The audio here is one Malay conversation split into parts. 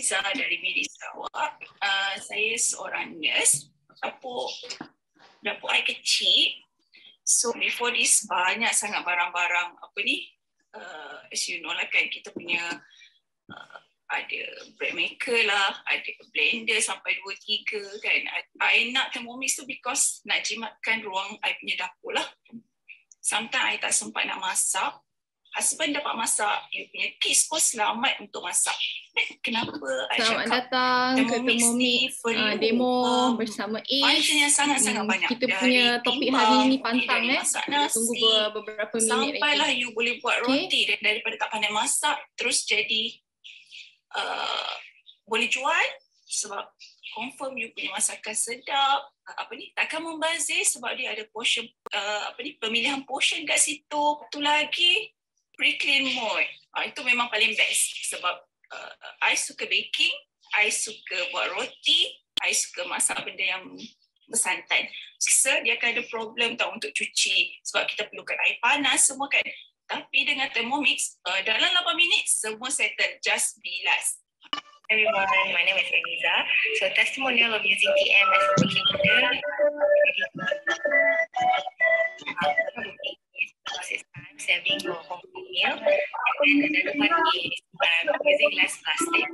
Eliza dari Bilik Sarawak. Saya seorang nurse. Dapur I kecil. So before this banyak sangat barang-barang as you know lah kan, kita punya ada bread maker lah, ada blender sampai 2-3 kan. I nak Thermomix tu because nak jimatkan ruang I punya dapur lah. Sometimes I tak sempat nak masak. Husband dapat masak, you punya kids pun selamat untuk masak. Kenapa I Selamat cakap datang ke Thermomix demo bersama Ace. Yang sangat-sangat banyak. Kita punya topik hari ini pantang masak nasi, tunggu beberapa minit lagi. Sampailah you boleh buat roti daripada tak pandai masak terus jadi boleh jual sebab confirm you punya masakan sedap. Takkan membazir sebab dia ada portion pemilihan portion kat situ. Tu lagi pre-clean mode. Itu memang paling best sebab I suka baking, I suka buat roti, I suka masak benda yang bersantan. So, dia akan ada problem tau untuk cuci sebab kita perlukan air panas semua kan. Tapi dengan Thermomix, dalam 8 minit semua settle, just bilas. Everyone, my name is Eliza. So, testimonial of using TM as a working model. Because it's time saving for home meal. And then another one is using less plastic.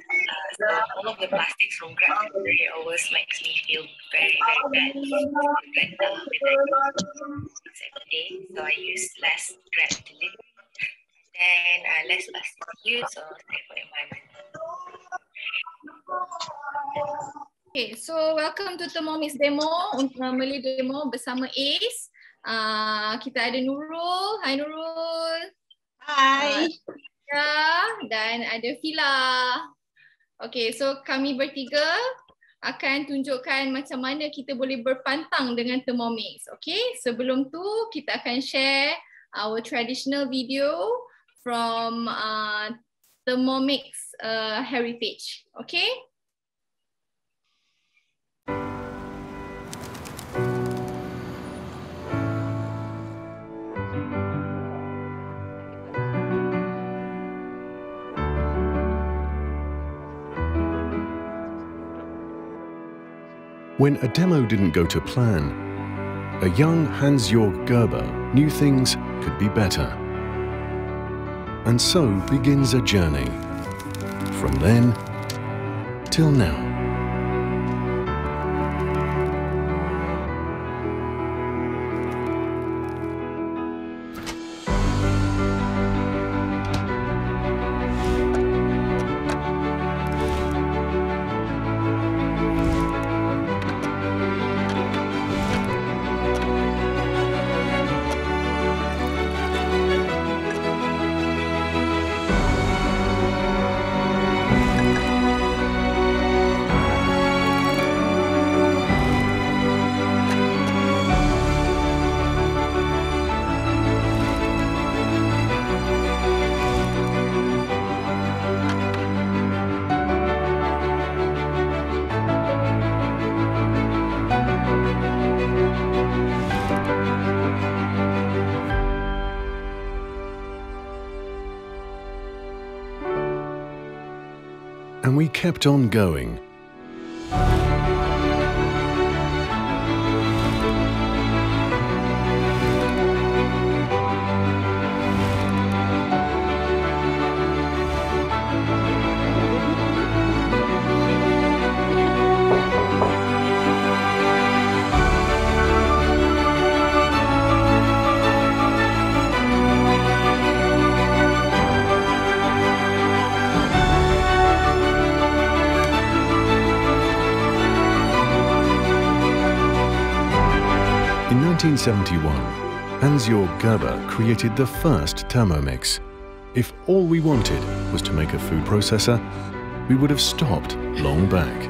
So all of the plastic from Grab delivery always makes me feel very, very bad. With every day, so I use less Grab delivery. And then less plastic use, so safe for environment. Okay, so welcome to Thermomix demo untuk family demo bersama Ace. Kita ada Nurul. Hai Nurul. Hai. Dan ada Fila. Okay, so kami bertiga akan tunjukkan macam mana kita boleh berpantang dengan Thermomix. Okay, sebelum tu kita akan share our traditional video from Thermomix heritage. Okay. When a demo didn't go to plan, a young Hans-Jörg Gerber knew things could be better. And so begins a journey, from then till now. And we kept on going. In 1971, Hans-Jörg Gerber created the first Thermomix. If all we wanted was to make a food processor, we would have stopped long back.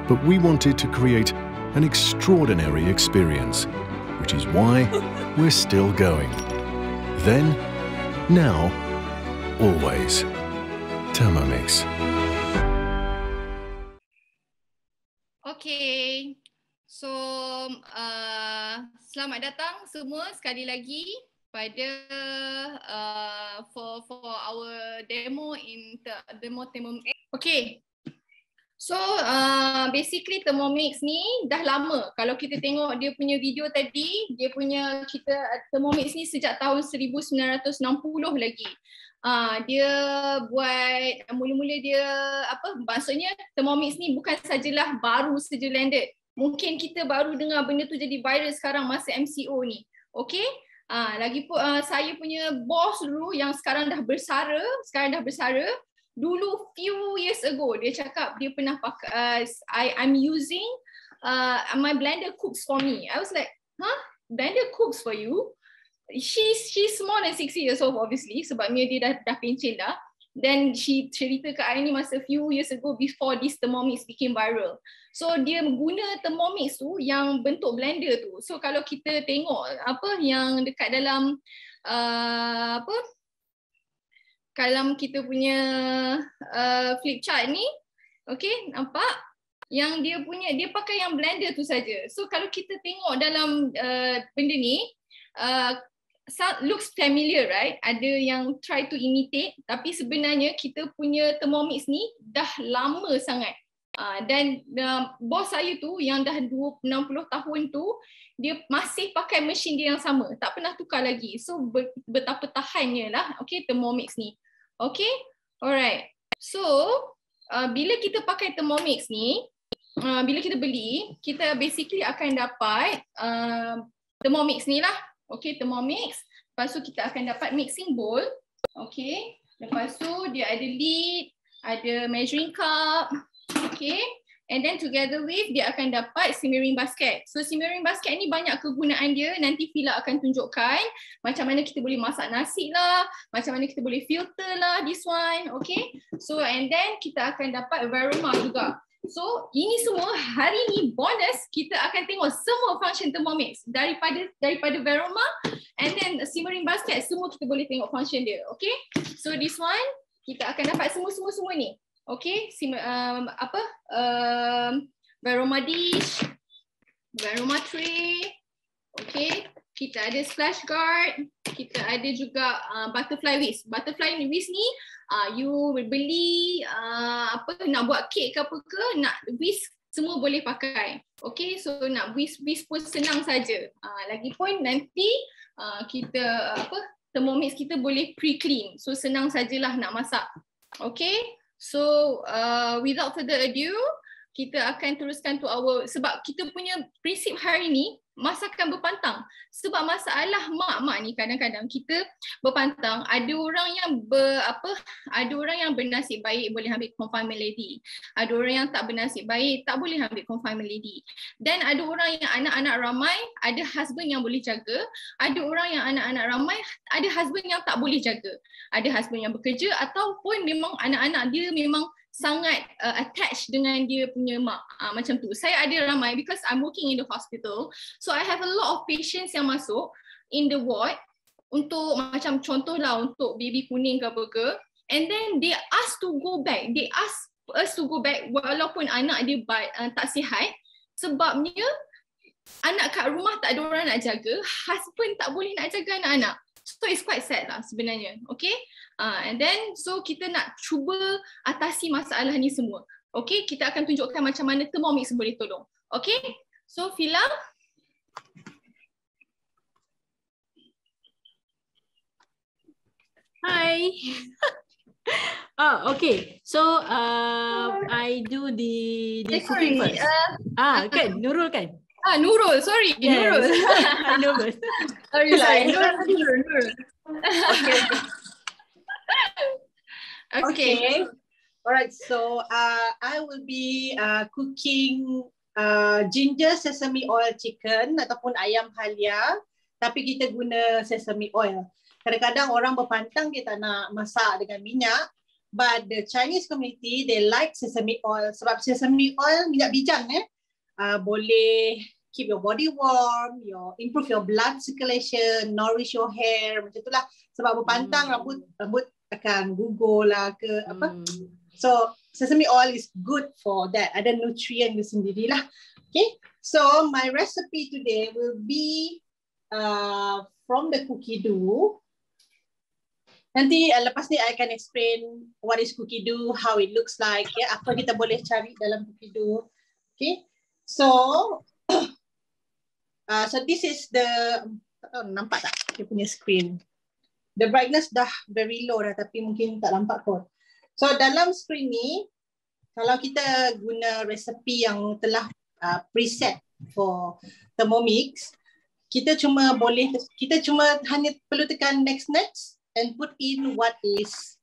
But we wanted to create an extraordinary experience, which is why we're still going. Then, now, always. Thermomix. Okay. So, selamat datang semua sekali lagi pada for our demo in demo Thermomix. Okay. So basically Thermomix ni dah lama. Kalau kita tengok dia punya video tadi, dia punya Thermomix ni sejak tahun 1960 lagi. Dia buat mula-mula dia maksudnya Thermomix ni bukan sajalah baru saja landed. Mungkin kita baru dengar benda tu jadi viral sekarang masa MCO ni. Okay? Lagipun saya punya bos dulu yang sekarang dah bersara, dulu few years ago dia cakap dia pernah pakai I'm using my blender cooks for me. I was like, huh? Blender cooks for you? She's more than 60 years old obviously sebabnya dia dah pencen dah. Then she cerita ke I ni masa few years ago before this Thermomix became viral. So dia guna Thermomix tu yang bentuk blender tu. So kalau kita tengok yang dekat dalam kalau kita punya flip chart ni, okay, nampak? Yang dia pakai yang blender tu saja. So kalau kita tengok dalam benda ni, looks familiar, right? Ada yang try to imitate, tapi sebenarnya kita punya Thermomix ni dah lama sangat. Dan bos saya tu yang dah 60 tahun tu, dia masih pakai mesin dia yang sama, tak pernah tukar lagi. So betapa tahannya lah, okay, Thermomix ni. Okay, alright. So bila kita pakai Thermomix ni, bila kita beli, kita basically akan dapat Thermomix ni lah. Okay, Thermomix. Lepas tu kita akan dapat mixing bowl. Okay, lepas tu dia ada lid, ada measuring cup. Okay, and then together with dia akan dapat simmering basket. So simmering basket ni banyak kegunaan dia. Nanti Fila akan tunjukkan macam mana kita boleh masak nasi lah, macam mana kita boleh filter lah this one. Okay, so and then kita akan dapat Varoma juga. So ini semua hari ni bonus, kita akan tengok semua function Thermomix daripada Varoma and then simmering basket, semua kita boleh tengok function dia. Okay, so this one kita akan dapat semua ni. Okay, Varoma dish, Varoma tray, okay, kita ada splash guard, kita ada juga butterfly whisk. Butterfly whisk ni you beli nak buat kek ke apa ke, nak whisk semua boleh pakai. Okay, so nak whisk pun senang saja. Lagipun nanti kita Thermomix kita boleh pre-clean, so senang sajalah nak masak. Okay, so without further ado, kita akan teruskan to sebab kita punya prinsip hari ni masakan berpantang. Sebab masalah mak-mak ni kadang-kadang kita berpantang, ada orang yang bernasib baik boleh ambil confinement lady. Ada orang yang tak bernasib baik tak boleh ambil confinement lady. Dan ada orang yang anak-anak ramai, ada husband yang boleh jaga. Ada orang yang anak-anak ramai, ada husband yang tak boleh jaga. Ada husband yang bekerja ataupun memang anak-anak dia memang sangat attached dengan dia punya mak. Macam tu. Saya ada ramai because I'm working in the hospital. So I have a lot of patients yang masuk in the ward untuk macam contohlah untuk baby kuning ke apa ke. And then they ask to go back. They ask us to go back walaupun anak dia tak sihat. Sebabnya anak kat rumah tak ada orang nak jaga. Husband tak boleh nak jaga anak-anak. So it's quite sad lah sebenarnya. Okay. And then so kita nak cuba atasi masalah ni semua. Okay, kita akan tunjukkan macam mana Thermomix boleh tolong. Okay, so Fila. Hi. Okay. So I do the cooking first. Kan, Nurul kan? Nurul, sorry. Yes. Nurul. I nervous. Sorry lah. Nurul. Okay. Alright, so I will be cooking ginger sesame oil chicken ataupun ayam halia, tapi kita guna sesame oil. Kadang-kadang orang berpantang dia tak nak masak dengan minyak, but the Chinese community they like sesame oil sebab sesame oil minyak bijang boleh keep your body warm, improve your blood circulation, nourish your hair, macam itulah. Sebab berpantang rambut akan gugur lah ke apa. So sesame oil is good for that. Ada nutrient dia sendirilah. Okay. So my recipe today will be from the cookie dough. Nanti lepas ni I akan explain what is Cookie Do, how it looks like, ya, apa kita boleh cari dalam Cookie Do. Okay, so so this is the, nampak tak dia punya screen? The brightness dah very low dah, tapi mungkin tak nampak kot. So dalam screen ni, kalau kita guna resepi yang telah preset for Thermomix, kita cuma hanya perlu tekan next and put in what is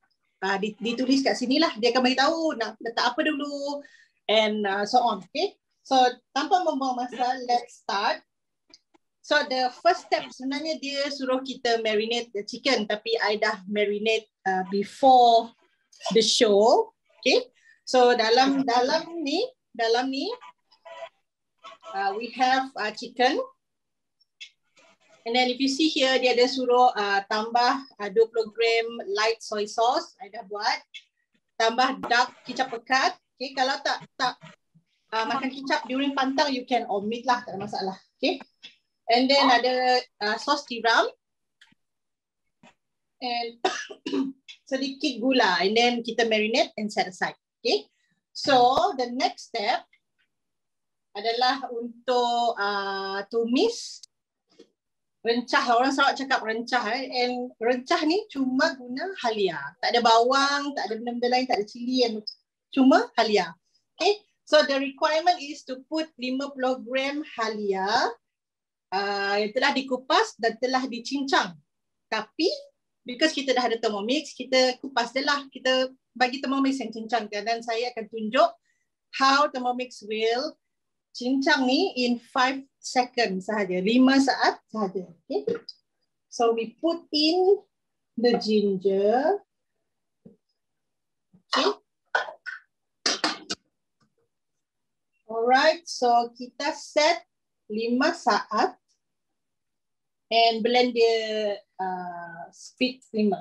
ditulis kat sini lah. Dia akan beritahu nak letak apa dulu and so on. Okay, so tanpa membuang masa, let's start. So the first step sebenarnya dia suruh kita marinate the chicken, tapi I dah marinate before the show. Okay, so dalam ni we have chicken. And then if you see here, dia ada suruh tambah 20 gram light soy sauce. I dah buat. Tambah dark kicap pekat. Okay, kalau tak makan kicap during pantang, you can omit lah, tak ada masalah. Okay. And then ada sos tiram. And sedikit gula. And then kita marinate and set aside. Okay. So the next step adalah untuk tumis. Rencah, orang Sarawak cakap rencah, and rencah ni cuma guna halia. Tak ada bawang, tak ada benda-benda lain, tak ada cili, and cuma halia. Okay, so the requirement is to put 50 gram halia yang telah dikupas dan telah dicincang. Tapi because kita dah ada Thermomix, kita kupas je lah. Kita bagi Thermomix yang cincangkan, dan saya akan tunjuk how Thermomix will cincang ni in 5 seconds sahaja, 5 saat sahaja. Okay. So we put in the ginger. Okay. Alright, so kita set 5 saat and blend dia speed 5.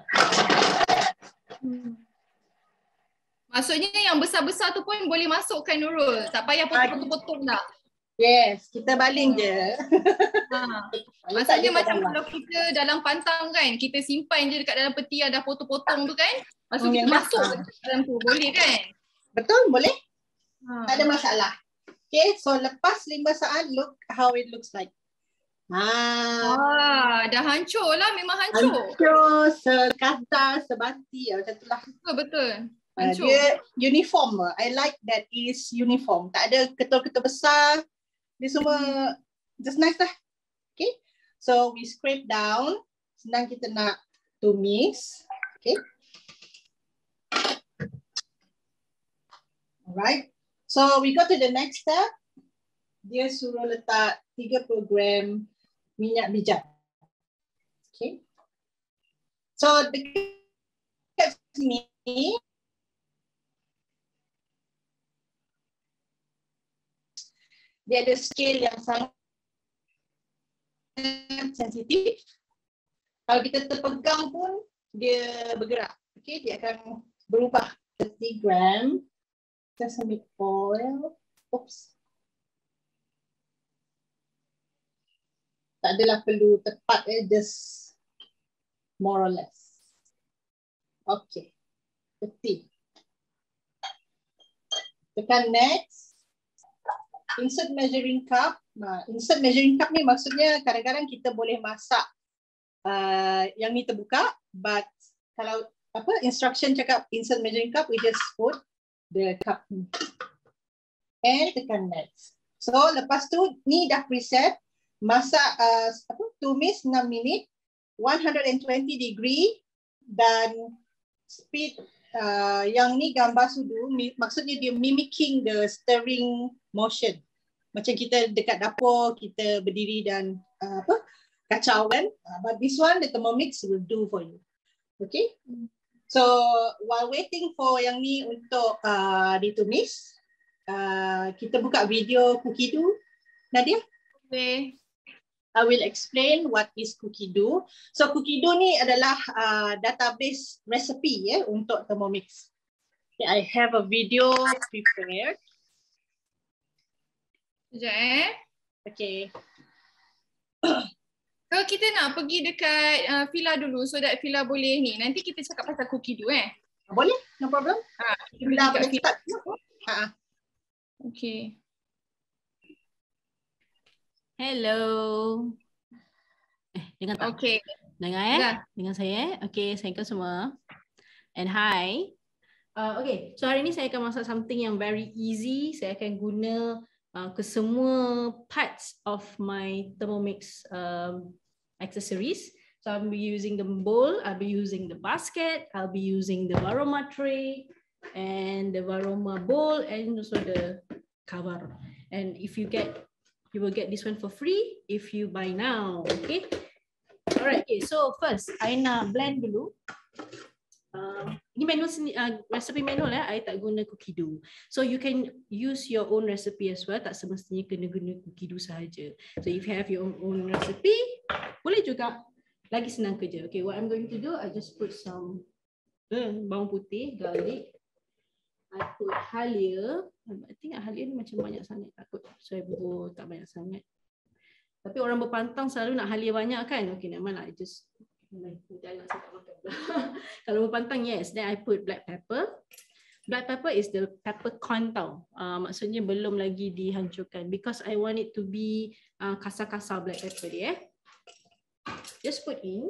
Maksudnya yang besar-besar tu pun boleh masukkan, Nurul. Tak payah potong-potong dah. Yes, kita baling je. Maksudnya macam kalau kita dalam pantang kan, kita simpan je dekat dalam peti yang dah potong-potong tu kan. Maksudnya kita masuk dalam tu. Boleh kan? Betul, boleh. Tak ada masalah. Okay, so lepas 5 saat, look how it looks like. Dah hancur lah, memang hancur. Hancur, sekasar, sebati. Macam tu lah. Betul. Dia uniform. I like that is uniform. Tak ada ketul-ketul besar. Dia semua just nice lah. Okay. So we scrape down. Senang kita nak tumis. Okay. Alright. So we go to the next step. Dia suruh letak 30 gram minyak bijak. Okay. So dekat sini dia ada scale yang sangat sensitif. Kalau kita terpegang pun dia bergerak. Okay, dia akan berubah. 30 gram sesame oil. Oops. Tak adalah perlu tepat, just more or less. Okay. 30. Tekan next. Insert measuring cup. Insert measuring cup ni maksudnya kadang-kadang kita boleh masak yang ni terbuka, but kalau instruction cakap insert measuring cup, we just put the cup ni. And tekan next. So lepas tu ni dah preset, masak tumis 6 minit, 120 degree dan speed yang ni gambar sudu, maksudnya dia mimicking the stirring motion. Macam kita dekat dapur, kita berdiri dan kacau kan. But this one, the Thermomix will do for you. Okay. So while waiting for yang ni untuk ditumis, kita buka video Cookie Do. Nadia? Okay. I will explain what is Cookie Do. So Cookie Do ni adalah database recipe untuk Thermomix. Okay, I have a video prepared. Sekejap Okay. Kalau kita nak pergi dekat Fila dulu so that Fila boleh ni. Nanti kita cakap pasal cookie do Boleh, no problem. Kita Dah pergi kat boleh Fila. start. Okay. Hello. Dengar tak? Okay. Dengar Dengar saya Okay, Assalamualaikum semua. And hi. Okay, so hari ni saya akan masak something yang very easy. Saya akan guna ke semua parts of my Thermomix accessories. So I'll be using the bowl, I'll be using the basket, I'll be using the Varoma tray and the Varoma bowl and also the cover. And if you will get this one for free if you buy now. Okay. Alright. Okay. So first, I nak blend dulu. Ini manual recipe manual I tak guna cookie dough. So you can use your own recipe as well. Tak semestinya kena guna cookie dough sahaja. So if you have your own recipe, boleh juga. Lagi senang kerja. Okay, what I'm going to do, I just put some bawang putih, garlic. I put halia. I think halia ni macam banyak sangat. Takut saya tak banyak sangat. Tapi orang berpantang selalu nak halia banyak kan? Okay, never mind. I just jangan saya tak makan. Kalau berpantang, yes. Then I put black pepper. Black pepper is the peppercorn tau. Maksudnya belum lagi dihancurkan. Because I want it to be kasar-kasar black pepper dia. Just put in.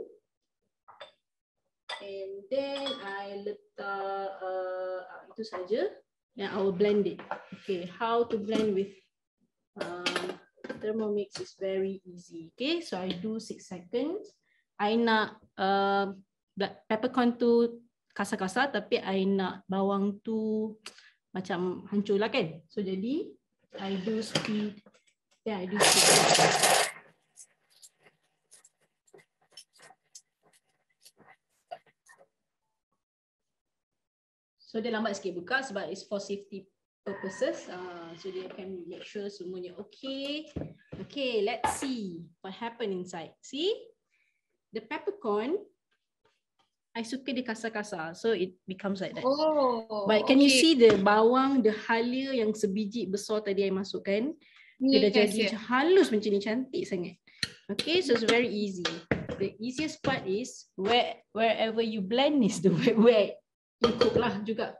And then I letak itu saja. Then I will blend it. Okay, how to blend with Thermomix is very easy. Okay, so I do 6 seconds. I nak peppercorn tu kasar-kasar tapi I nak bawang tu macam hancur lah kan. So jadi I do speed. Then I do speed. So dia lambat sikit buka sebab it's for safety purposes. So dia can make sure semuanya okay. Okay, let's see what happened inside. See? The peppercorn, I suka dia kasar-kasar. So it becomes like that. Oh, but can you see the bawang, the halia yang sebiji besar tadi I masukkan? Dia dah jadi halus macam ni, cantik sangat. Okay, so it's very easy. The easiest part is wherever you blend is the where you cook lah juga.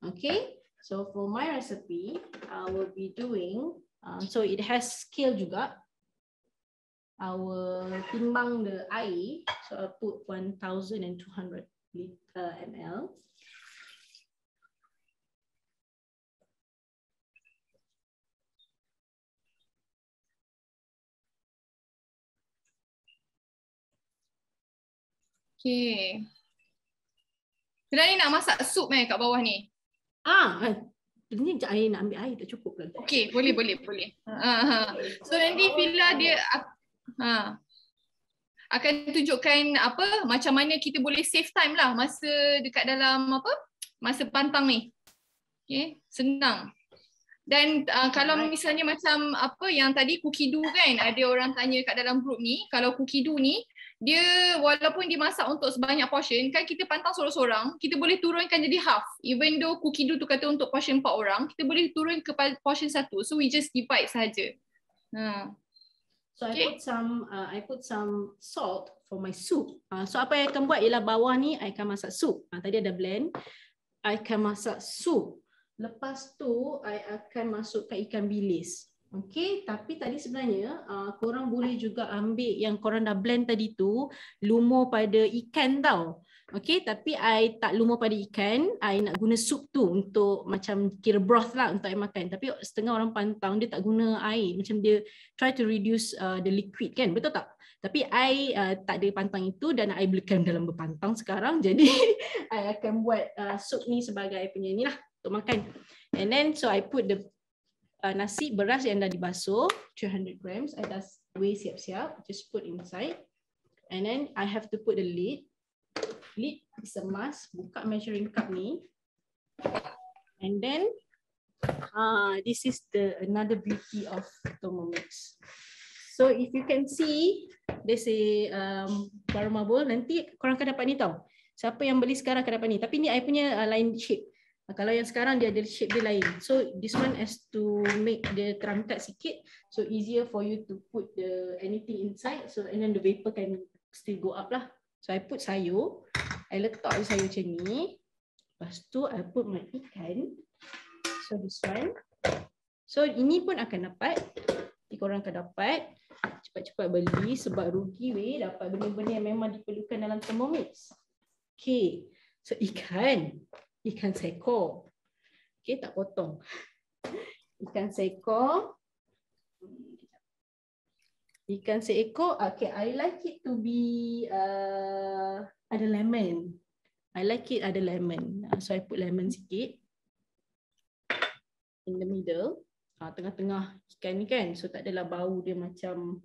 Okay, so for my recipe, I will be doing, so it has scale juga. I will timbang the air, so I'll put 1,200 ml. Okay. Kita ni nak masak sup kat bawah ni. Ini air nak ambil air tak cukup lagi. Okay, boleh. So nanti Fila dia akan tunjukkan apa macam mana kita boleh save time lah masa dekat dalam masa pantang ni. Okay, senang. Dan kalau misalnya macam apa yang tadi cookie dough kan, ada orang tanya kat dalam group ni, kalau cookie dough ni dia walaupun dimasak untuk sebanyak portion, kan kita pantang sorang-sorang, kita boleh turunkan jadi half. Even though cookie dough tu kata untuk portion 4 orang, kita boleh turun ke portion 1. So we just divide sahaja. So okay. I put some salt for my soup. So apa yang I akan buat ialah bawah ni I akan masak soup. Tadi ada blend. I akan masak soup. Lepas tu I akan masukkan ikan bilis. Okay, tapi tadi sebenarnya korang boleh juga ambil yang korang dah blend tadi tu, lumur pada ikan tau. Okay, tapi I tak lumur pada ikan, I nak guna sup tu untuk macam kira broth lah untuk I makan. Tapi setengah orang pantang dia tak guna air, macam dia try to reduce the liquid kan, betul tak? Tapi I tak ada pantang itu dan I belikan dalam berpantang sekarang. Jadi I akan buat sup ni sebagai I punya ni lah untuk makan. And then so I put the nasi beras yang dah dibasuh 300 grams. I dah weigh siap-siap, just put inside. And then I have to put the lid. Lid is a must. Buka measuring cup ni. And then this is another beauty of Thermomix. So if you can see, there's a Varoma bowl. Nanti korang akan dapat ni tau. Siapa yang beli sekarang akan dapat ni. Tapi ni I punya lain shape. Kalau yang sekarang dia ada shape dia lain. So this one has to make dia terangkat sikit, so easier for you to put the anything inside. So and then the vapor can still go up lah. So I put sayur, I letak sayur macam ni. Lepas tu I put my ikan. So this one. So ini pun akan dapat. Korang akan dapat. Cepat-cepat beli sebab rugi weh dapat benda-benda yang memang diperlukan dalam Thermomix. Okay. So ikan seekor. Okay, tak potong. Ikan seekor. Ikan seekor. Okay, I like it to be ada lemon. I like it ada lemon. So I put lemon sikit. In the middle. Tengah-tengah ikan ni kan. So tak adalah bau dia macam.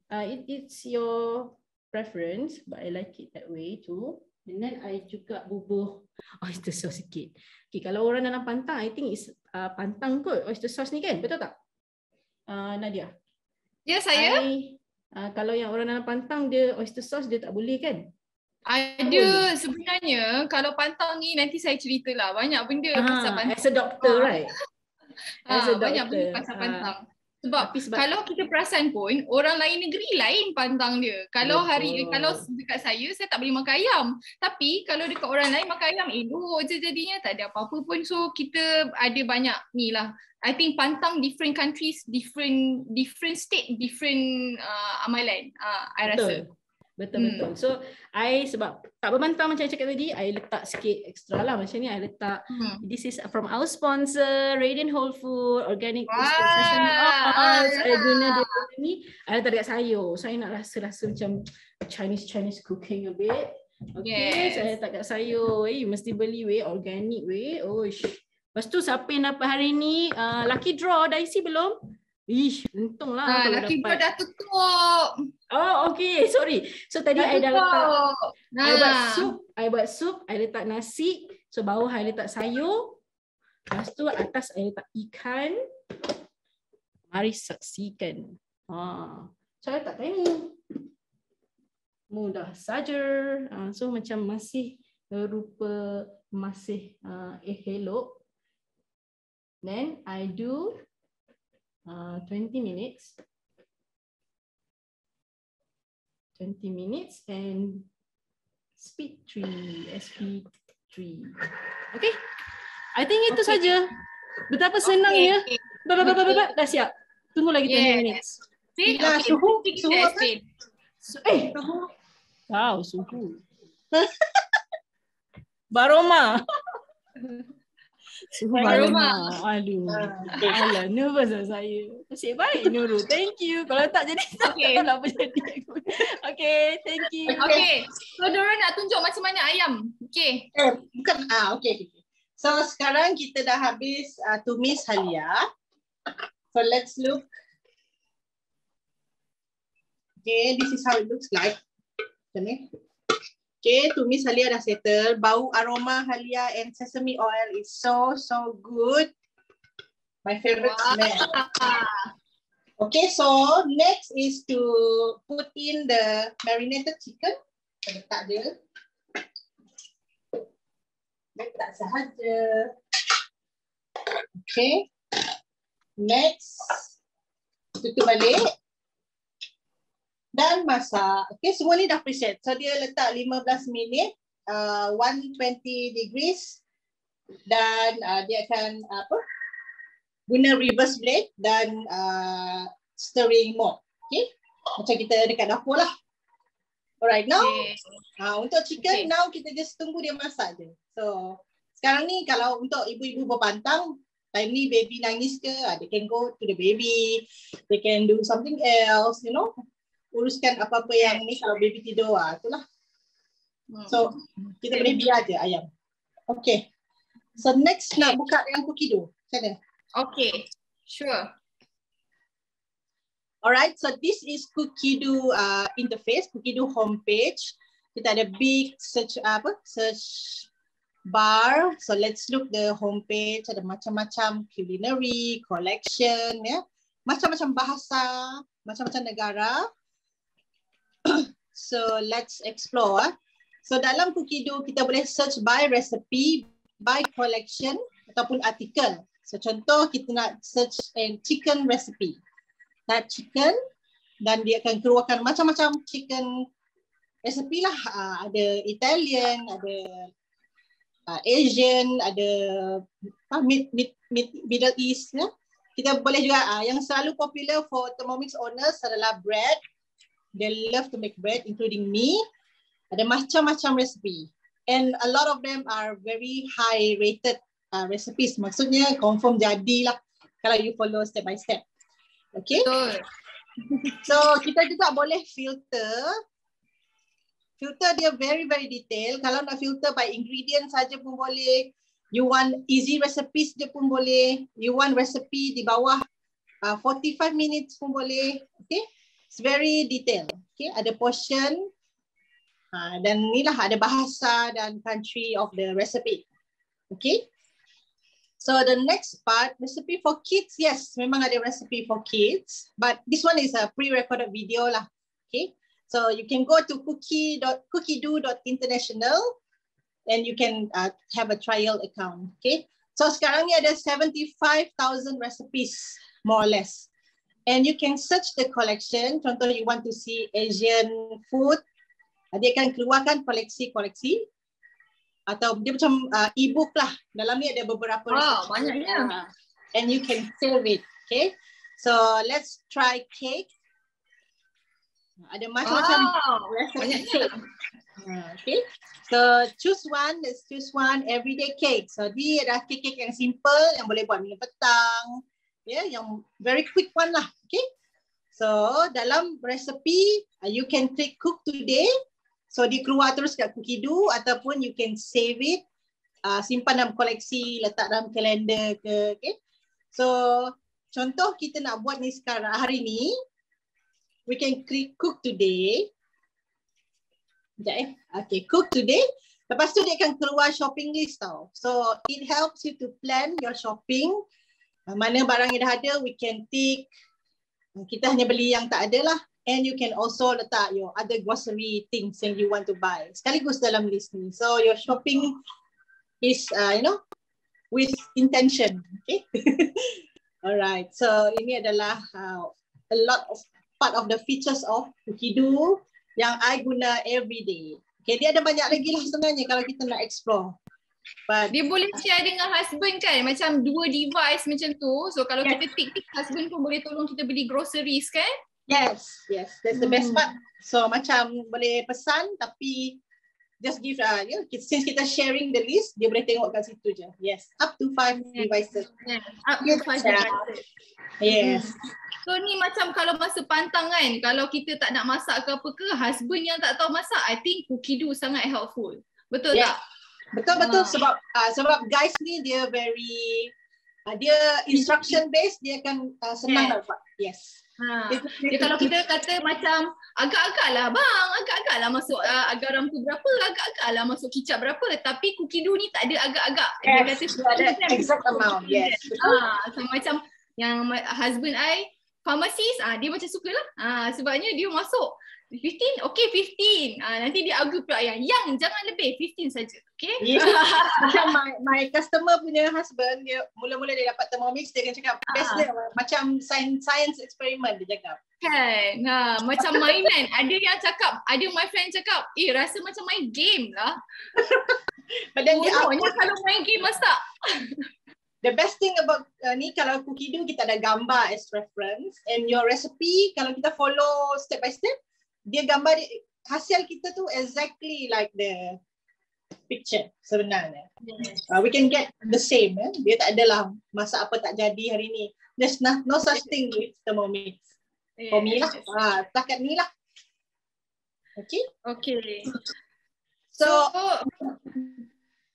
It's your preference. But I like it that way too. And then I juga bubuh oyster sauce sikit. Okay, kalau orang dalam pantang, I think is pantang kot oyster sauce ni kan? Betul tak? Nadia? Ya, saya. Kalau yang orang dalam pantang, dia oyster sauce dia tak boleh kan? Ada sebenarnya. Kalau pantang ni nanti saya ceritalah. Banyak benda pasal pantang. As a doctor, right? As a doctor. Banyak benda pasal pantang. Sebab kalau kita perasan pun, orang lain negeri lain pantang dia. Kalau kalau dekat saya tak boleh makan ayam. Tapi kalau dekat orang lain makan ayam, elok je jadinya. Tak ada apa-apa pun. So kita ada banyak ni lah. I think pantang different countries, different state, different amalan. I rasa. Betul. So I sebab tak berpantang macam saya cakap tadi, I letak sikit extra lah macam ni. I letak this is from our sponsor Radiant Whole Food Organic Sesame Oil. I guna dia ni. I letak dekat sayur. So I nak rasa macam Chinese cooking a bit. Okay, saya letak dekat sayur. You mesti beli organic Oish. Lepas tu siapa yang dapat hari ni lucky draw dah isi belum? Ish, untung lah kalau laki dapat. dah tutup. Oh, okay. Sorry. So tadi I dah letak. I buat sup. I letak nasi. So bawah I letak sayur. Lepas tu atas I letak ikan. Mari saksikan. So I letak ni. Mudah saja. So macam masih rupa masih elok. Then I do 20 minutes. 20 minutes and SP3. Okay. I think itu saja. Betapa senangnya. Dah siap. Tunggu lagi 20 minutes. Suhu apa? Wow, suhu. Baroma. Suhu baroma. Aduh. Alah, nervous lah saya. Nasib baik Nurul. Thank you. Kalau tak jadi tak nak apa jadi. Okay, thank you. Okay. So, diorang nak tunjuk macam mana ayam. Okay. Bukan. Okay. So, sekarang kita dah habis tumis halia. So, let's look. Okay, this is how it looks like. Macam ni. Okay, tumis halia dah settle. Bau aroma halia and sesame oil is so good. My favorite smell. Okay, so next is to put in the marinated chicken. Letak dia. Letak sahaja. Okay. Next, tutup balik. Dan masak. Okay, semua ni dah preset. So dia letak 15 minit, 120 degrees. Dan dia akan guna reverse blade dan stirring mode. Okay, macam kita dekat dapur lah. Alright, now untuk chicken, now kita just tunggu dia masak je. So sekarang ni kalau untuk ibu-ibu berpantang, time ni baby nangis ke, they can go to the baby, they can do something else, you know. Uruskan apa-apa yang ni kalau baby tidur itulah. So kita boleh biar je ayam. Okay. So next nak buka yang cookido. Macam mana? Okay. Sure. Alright, so this is Cookido interface, Cookido homepage. Kita ada big search bar. So let's look the homepage. Ada macam-macam culinary, collection, ya. Macam-macam bahasa, macam-macam negara. So let's explore. So dalam Cookido kita boleh search by recipe by collection ataupun artikel. So contoh kita nak search chicken recipe. Nak chicken dan dia akan keluarkan macam-macam chicken recipe lah. Ada Italian, ada Asian, ada Middle East. Ya. Kita boleh juga, yang selalu popular for Thermomix owners adalah bread. They love to make bread, including me. Ada macam-macam recipe. And a lot of them are very high rated recipes. Maksudnya confirm jadilah kalau you follow step by step. Okay. So kita juga boleh filter. Filter dia very detail. Kalau nak filter by ingredient saja pun boleh. You want easy recipes dia pun boleh. You want recipe di bawah 45 minutes pun boleh. Okay. It's very detailed. Okay. Ada portion. Dan inilah ada bahasa dan country of the recipe. Okay. So the next part, recipe for kids. Yes, memang ada recipe for kids. But this one is a pre-recorded video lah. Okay. So you can go to cookiedoo.international and you can have a trial account. Okay. So sekarang ni ada 75,000 recipes, more or less. And you can search the collection. Contoh you want to see Asian food. Dia akan keluarkan koleksi-koleksi atau dia macam e-book lah. Dalam ni ada beberapa wow, banyaknya. And you can save it. Okay. So let's try cake. Ada macam-macam recipe. Okay. So choose one. Let's choose one. Everyday cake. So dia adalah cake yang simple yang boleh buat minum petang. Ya, yang very quick one lah. Okay. So dalam recipe you can click cook today. So dia keluar terus kat Cookiedoo ataupun you can save it, simpan dalam koleksi, letak dalam kalender ke. Okay. So contoh kita nak buat ni sekarang hari ni, we can click cook today. Sekejap Okay, cook today. Lepas tu dia akan keluar shopping list tau. So it helps you to plan your shopping. Mana barang yang dah ada, we can tick. Kita hanya beli yang tak ada lah. And you can also letak your other grocery things yang you want to buy. Sekaligus dalam list ni. So your shopping is, with intention. Okay. Alright. So ini adalah a lot of part of the features of Cookiedoo yang I guna every day. Okay. Dia ada banyak lagi lah sebenarnya kalau kita nak explore. But dia boleh share dengan husband kan, macam dua device macam tu. So kalau kita tick, husband pun boleh tolong kita beli groceries kan? Yes, that's the best part. So macam boleh pesan tapi just give since kita sharing the list, dia boleh tengok kat situ je. Yes, up to 5 devices. Up to 5 devices. Yes. So ni macam kalau masa pantang kan, kalau kita tak nak masak ke apa ke, husband yang tak tahu masak, I think Cookiedoo sangat helpful. Betul tak? Betul sebab guys ni dia very dia instruction based, dia akan senang nak buat. Yes. Dia kalau kita kata macam agak-agak lah masuk garam tu berapa, agak-agak lah masuk kicap berapa, tapi Cookiedoo ni tak ada agak-agag. Dia kata ada exact amount. Yes. So macam yang husband I pharmacist, dia macam suka lah. Sebabnya dia masuk 15, okay 15. Nanti dia argue pula yang jangan lebih, 15 saja. Okay? Yeah. Macam my customer punya husband, dia mula-mula dia dapat Thermomix, dia akan cakap best dia macam science experiment dia cakap. Kan? Macam mainan. Ada yang cakap, ada my friend cakap, rasa macam main game lah. But then kalau main game masak. The best thing about ni, kalau Cookiedoo kita ada gambar as reference, and your recipe kalau kita follow step by step, dia gambar hasil kita tu exactly like the picture sebenarnya. Yes. We can get the same. Dia tak adalah masak apa tak jadi hari ni. There's no such thing with Thermomix. For me lah. Takat ni lah. Okay. So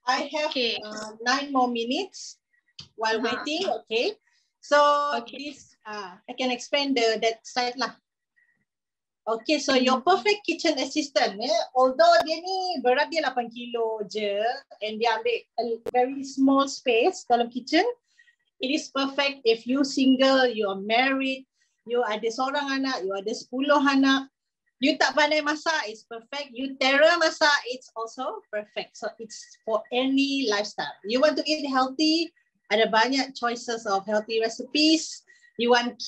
I have 9 more minutes while waiting. Okay. So this I can explain that slide lah. Okay, so your perfect kitchen assistant, although dia ni berat dia 8 kilo je and dia ambil a very small space dalam kitchen, it is perfect if you single, you are married, you ada seorang anak, you ada 10 anak. You tak pandai masak, it's perfect. You terror masak, it's also perfect. So it's for any lifestyle. You want to eat healthy, ada banyak choices of healthy recipes. You want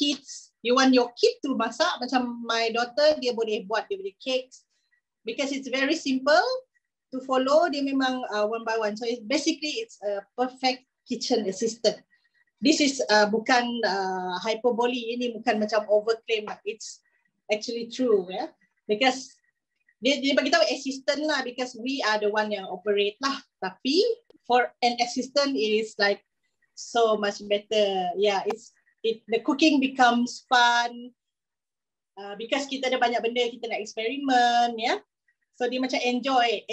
your kid to masak, macam my daughter, dia boleh cakes. Because it's very simple to follow, dia memang one by one. So it's a perfect kitchen assistant. This is bukan hyperbole, ini bukan macam overclaim. It's actually true, yeah. Because dia bagi tahu assistant lah, because we are the one yang operate lah. Tapi for an assistant it is like so much better. Yeah, the cooking becomes fun because kita ada banyak benda kita nak eksperimen, yeah. So dia macam enjoy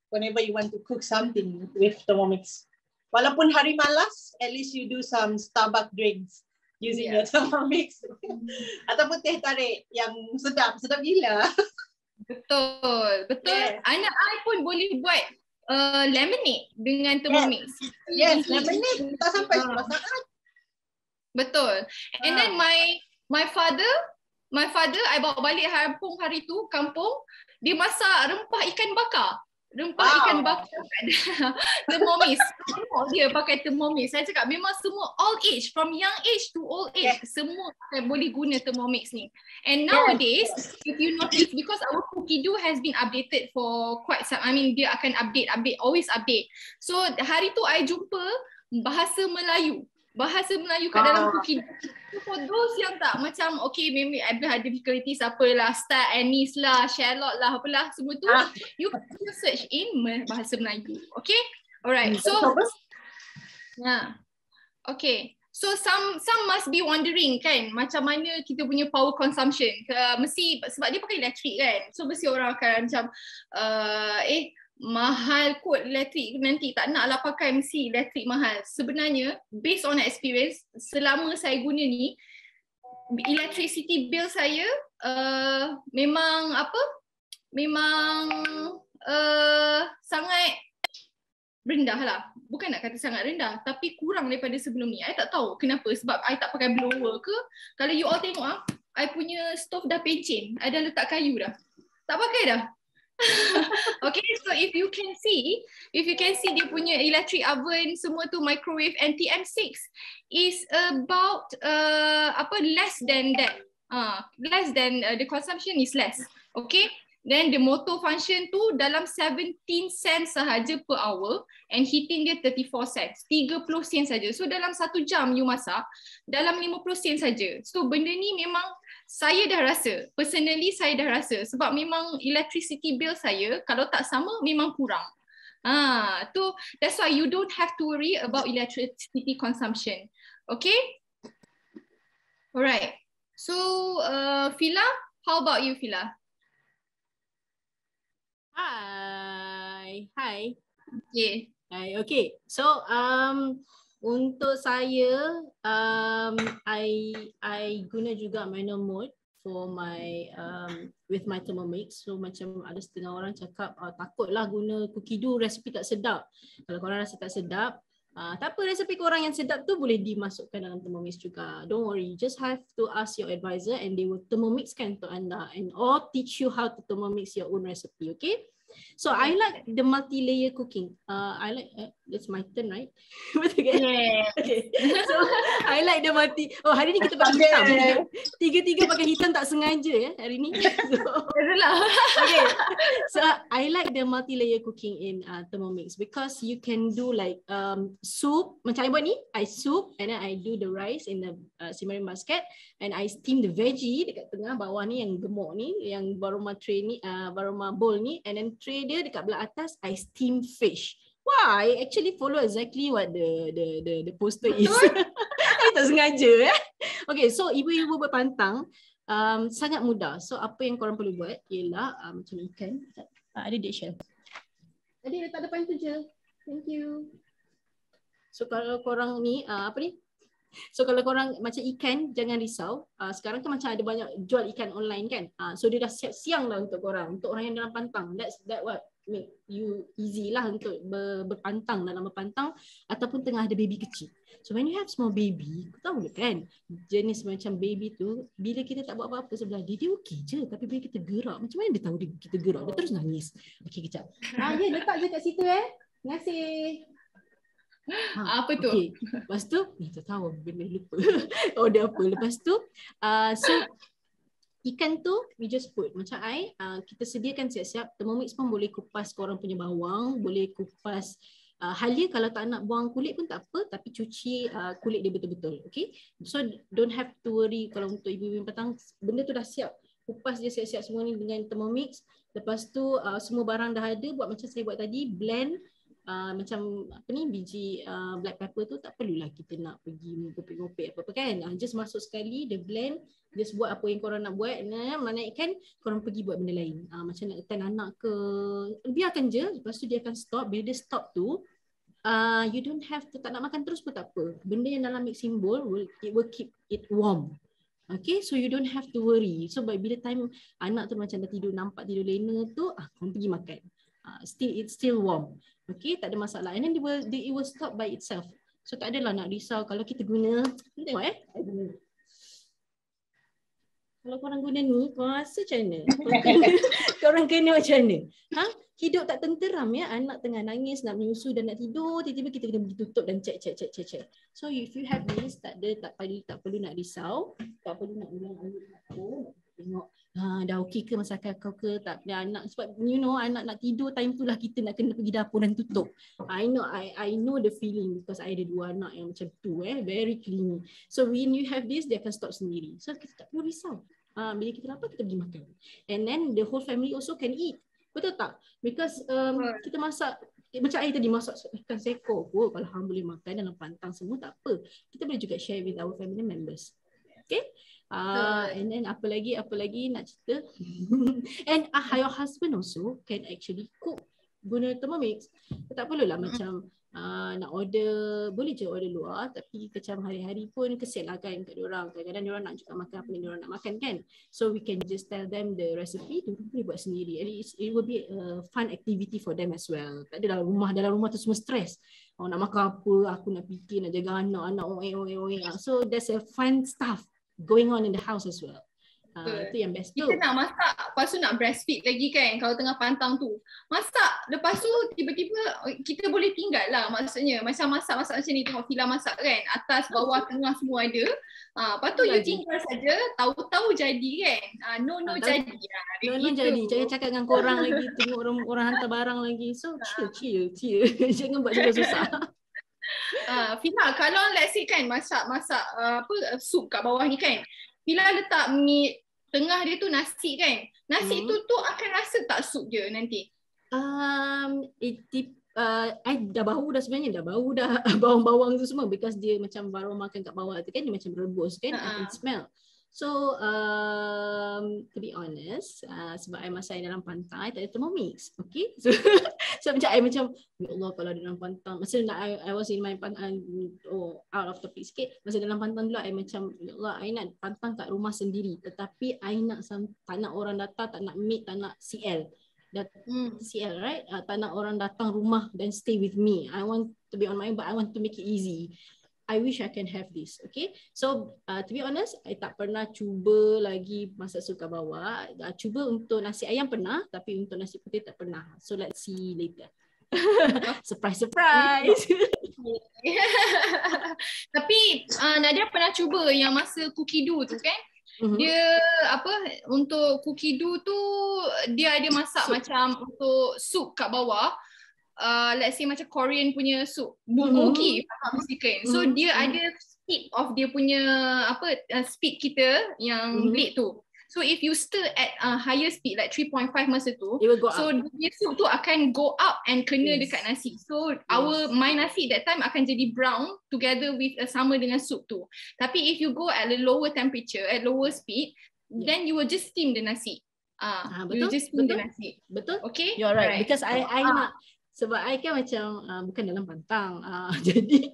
whenever you want to cook something with Thermomix. Walaupun hari malas, at least you do some Starbucks drinks using your Thermomix. Ataupun teh tarik yang sedap gila. Betul. Yeah. Anak I pun boleh buat lemonade dengan Thermomix. Yes, lemonade tak sampai 10 saat. Betul. And then my father I bawa balik hari tu kampung, dia masak rempah ikan bakar. Ikan bakar Thermomix. Dia pakai Thermomix. Saya cakap memang semua all age, from young age to old age, semua boleh guna Thermomix ni. And nowadays, if you notice, because our Cookido has been updated for quite some, dia akan update, always update. So hari tu I jumpa bahasa Melayu kat dalam Cookido. So for those yang tak macam, okay, maybe ada difficulties apalah, Star Anise lah, Charlotte lah, apalah, semua tu, you can search in bahasa Melayu. Okay? Alright. So, okay. So some must be wondering kan, macam mana kita punya power consumption. Mesti, sebab dia pakai elektrik kan. So mesti orang akan macam, mahal kot elektrik nanti, tak nak lah pakai mesti elektrik mahal. Sebenarnya based on experience, selama saya guna ni, electricity bill saya memang sangat rendah lah. Bukan nak kata sangat rendah, tapi kurang daripada sebelum ni. I tak tahu kenapa, sebab I tak pakai blower ke. Kalau you all tengok I punya stove dah pencen, I dah letak kayu dah, tak pakai dah. Okay, so if you can see dia punya electric oven semua tu, microwave and TM6 is about less than that. The consumption is less. Okay, then the motor function tu dalam 17 cents sahaja per hour, and heating dia 34 cents, 30 sen saja. So dalam 1 jam you masak dalam 50 sen saja. So benda ni memang saya dah rasa, personally saya dah rasa, sebab memang electricity bill saya kalau tak sama memang kurang. That's why you don't have to worry about electricity consumption. Okay? Alright. So Fila, how about you, Fila? Hi. Okay. Hi. Okay. So untuk saya, I guna juga manual mode for my with my Thermomix. So macam ada setengah orang cakap takutlah guna Cookido, resipi tak sedap. Kalau korang rasa tak sedap, tak apa, resepi korang yang sedap tu boleh dimasukkan dalam Thermomix juga. Don't worry, just have to ask your advisor and they will Thermomixkan untuk anda and or teach you how to Thermomix your own recipe. Okay? So I like the multi-layer cooking. I like it's my turn, right? Betul kan? Yeah. Okay. So I like the multi. Oh, hari ni kita pakai hitam. Tiga-tiga pakai hitam tak sengaja hari ni. Okay. So I like the multi-layer cooking in Thermomix because you can do like soup. Macam I buat ni, I soup and then I do the rice in the simmering basket and I steam the veggie dekat tengah, bawah ni yang gemuk ni, yang baroma tray ni, baroma bowl ni, and then tray dia dekat belah atas I steam fish. Wah, I actually follow exactly what the poster is. I tak sengaja Okay, so ibu-ibu berpantang sangat mudah. So apa yang korang perlu buat ialah macam ikan. Ada dead shell. Tadi letak depan tu je. Thank you. So kalau korang ni so kalau korang macam ikan, jangan risau. Sekarang kan macam ada banyak jual ikan online kan. So dia dah siap siang lah untuk korang, untuk orang yang dalam pantang. That what make you easy lah untuk berpantang, dalam berpantang ataupun tengah ada baby kecil. So when you have small baby, kau tahu kan jenis macam baby tu, bila kita tak buat apa-apa sebelah dia okey je, tapi bila kita gerak, macam mana dia tahu kita gerak, dia terus nangis. Okey kejap. Ya, letak je kat situ Terima kasih. Apa tu? Okay. Lepas tu, tak tahu benda lupa. Order apa. Lepas tu, so ikan tu we just put macam kita sediakan siap-siap. Thermomix pun boleh kupas korang punya bawang, boleh kupas halia kalau tak nak buang kulit pun tak apa, tapi cuci kulit dia betul-betul. Okay, so don't have to worry kalau untuk ibu-ibu yang petang, benda tu dah siap. Kupas dia siap-siap semua ni dengan Thermomix. Lepas tu semua barang dah ada, buat macam saya buat tadi, blend. Macam biji black pepper tu tak perlulah kita nak pergi ngopek-ngopek apa-apa kan. Just masuk sekali, dia blend, just buat apa yang korang nak buat. Naikkan, korang pergi buat benda lain. Macam nak letak anak ke, biarkan je. Lepas tu dia akan stop. Bila dia stop tu, you don't have to, tak nak makan terus pun tak apa. Benda yang dalam mixing bowl, it will keep it warm. Okay, so you don't have to worry. So bila time anak tu macam dah tidur, nampak tidur lena tu, korang pergi makan. It's still warm. Okay, tak ada masalah. And then it will stop by itself. So tak adalah nak risau kalau kita guna, tengok kalau korang guna ni, korang rasa macam mana? Korang kena macam mana? Hidup tak tenteram anak tengah nangis, nak menyusu dan nak tidur, tiba-tiba kita kena pergi tutup dan check. So if you have this, tak perlu nak risau, tak perlu nak bilang tengok dah okey ke masakan kau ke, tak ada anak, sebab anak nak tidur time tu lah kita nak kena pergi dapur dan tutup. I know the feeling because I ada 2 anak yang macam tu very clingy. So when you have this, dia akan stop sendiri. So kita tak perlu risau. Bila kita lapar, kita pergi makan. And then the whole family also can eat. Betul tak? Because kita masak, macam saya tadi masak ikan seko pun, kalau hang boleh makan dalam pantang semua tak apa. Kita boleh juga share with our family members. Okay? And then apa lagi nak cerita? And your husband also can actually cook guna Thermomix. Tak perlulah macam nak order, boleh je order luar, tapi macam hari-hari pun kesian lah kan kat diorang. Kadang-kadang diorang nak juga makan apa yang diorang nak makan kan. So we can just tell them the recipe, diorang boleh buat sendiri. And it will be a fun activity for them as well. Tak adalah dalam rumah tu semua stres. Nak makan apa, aku nak fikir, nak jaga anak oe. So there's a fun stuff going on in the house as well. Itu yang best tu. Kita nak masak, lepas tu nak breastfeed lagi kan kalau tengah pantang tu. Masak, lepas tu tiba-tiba kita boleh tinggal lah, maksudnya macam masak macam ni, tengok Fila masak kan, atas, bawah, tengah semua ada. Lepas tu you tinggal saja, tahu-tahu jadi kan. No jadi. Jadi. Jangan cakap dengan korang lagi, tengok orang hantar barang lagi. So chill. Jangan buat susah. Fila, kalau let's say kan masak sup kat bawah ni kan, Fila letak mi tengah dia tu nasi kan, nasi tu akan rasa tak sup je nanti? I dah bau dah sebenarnya, bawang-bawang tu semua, because dia macam baru makan kat bawah tu kan, dia macam rebus kan, I can smell. So to be honest, sebab I masak dalam pantang, I tak ada Thermomix. Okay, so macam I macam, ya Allah kalau dalam pantang, masa I was in my pantang, out of topic sikit, masa dalam pantang dulu I macam, ya Allah I nak pantang kat rumah sendiri, tetapi I tak nak orang datang, tak nak maid, tak nak CL. CL, right? Tak nak orang datang rumah dan stay with me. I want to be on my own, but I want to make it easy. I wish I can have this. Okay, so to be honest, I tak pernah cuba lagi masak sup kat bawah. Cuba untuk nasi ayam pernah, tapi untuk nasi putih tak pernah. So let's see later. Surprise. Tapi Nadia pernah cuba yang masa cookie dough tu kan? Dia untuk cookie dough tu dia ada masak macam untuk sup kat bawah. Let's say macam Korean punya soup bulgogi, so dia ada speed of dia punya speed kita yang blade tu. So if you stir at higher speed like 3.5 masa tu, so dia soup tu akan go up and kena dekat nasi. So my nasi that time akan jadi brown together with sama dengan soup tu. Tapi if you go at a lower temperature, at lower speed, then you will just steam the nasi. Betul. You just steam the nasi. Betul. Okay. You're right. Because I nak Sebab I kan macam bukan dalam pantang. Jadi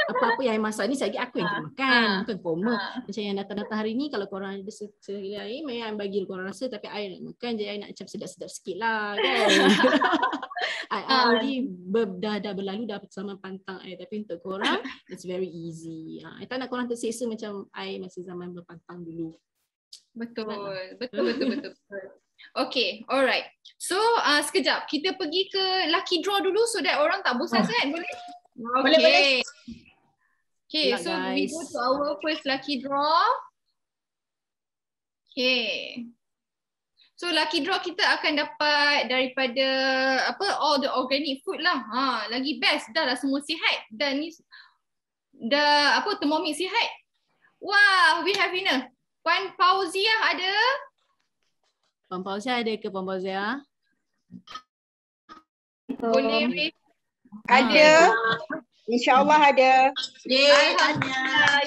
apa-apa yang I masak ni lagi aku yang makan, bukan korma. Macam yang datang-datang hari ni kalau korang ada sehelai air, I bagi korang rasa, tapi I nak makan je, I nak macam sedap-sedap sikit lah kan. I already dah berlalu dah bersama pantang I, tapi untuk korang it's very easy. I tak nak korang terseksa macam I masa zaman berpantang dulu. Betul. Okay, alright. So sekejap, kita pergi ke lucky draw dulu so that orang tak bosan sangat, boleh? Okay. Okay, so we go to our first lucky draw. Okay. So lucky draw kita akan dapat daripada all the organic food lah. Lagi best, dah lah semua sihat. Dan ni dah Thermomix sihat. Wah, we have winner. Puan Fauziah ada? Puan Fauziah ada ke Puan Fauziah? Boleh raise. Ada. InsyaAllah ada. Alhamdulillah.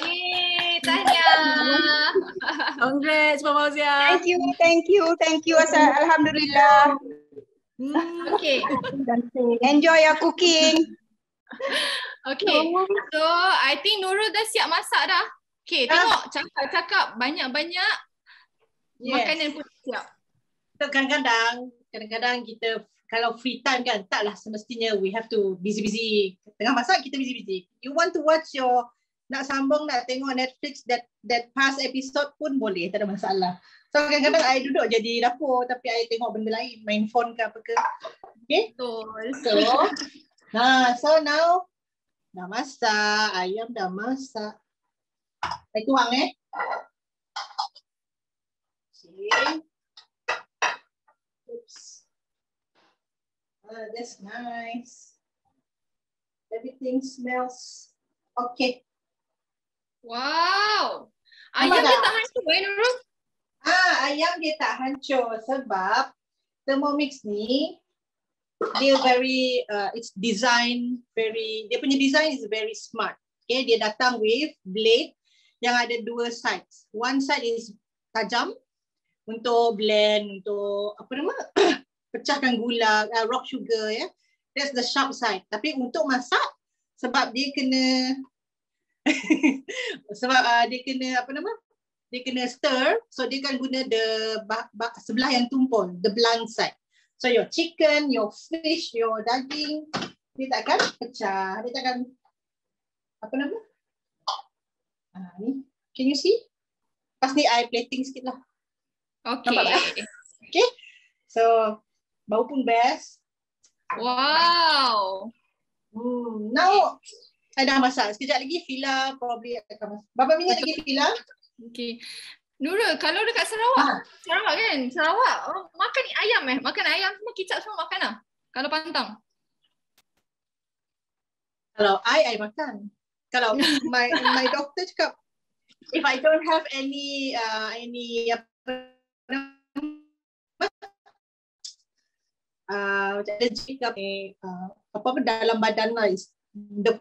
Tahniah. Congrats Puan Fauziah. Thank you. Alhamdulillah. Okay. Enjoy your cooking. Okay. So I think Nurul dah siap masak dah. Okay, tengok cakap banyak-banyak makanan pun siap. Kadang-kadang kita kalau free time kan, taklah semestinya we have to busy-busy. Tengah masak kita busy-busy. You want to watch nak sambung, nak tengok Netflix that past episode pun boleh, tak ada masalah. So kadang-kadang I duduk je di dapur tapi I tengok benda lain, main phone ke apa ke. Okay? Betul. So now dah masak, ayam dah masak. I tuang Okay. Oops. That's nice. Everything smells okay. Wow. Ayam dia tak hancur Nurul? Ayam dia tak hancur sebab Thermomix ni dia very it's design very, dia punya design is very smart. Okay, dia datang with blade yang ada dua sides. One side is tajam untuk blend, untuk pecahkan gula, rock sugar ya. That's the sharp side. Tapi untuk masak sebab dia kena dia kena stir, so dia kan guna sebelah yang tumpul, the blunt side. So your chicken, your fish, your daging, dia takkan pecah, dia takkan ni. Can you see? Pas ni I plating sikit lah. Okay. Okay. So bau pun best. Wow. Now I dah masak. Sekejap lagi Fila probably akan masak. Berapa minit lagi Fila? Okay. Nurul, kalau dekat Sarawak, Sarawak kan? Sarawak makan ayam makan ayam semua, kicap semua makan lah. Kalau pantang. Kalau I makan. Kalau my doctor cakap if I don't have any allergic apa dalam badan lah,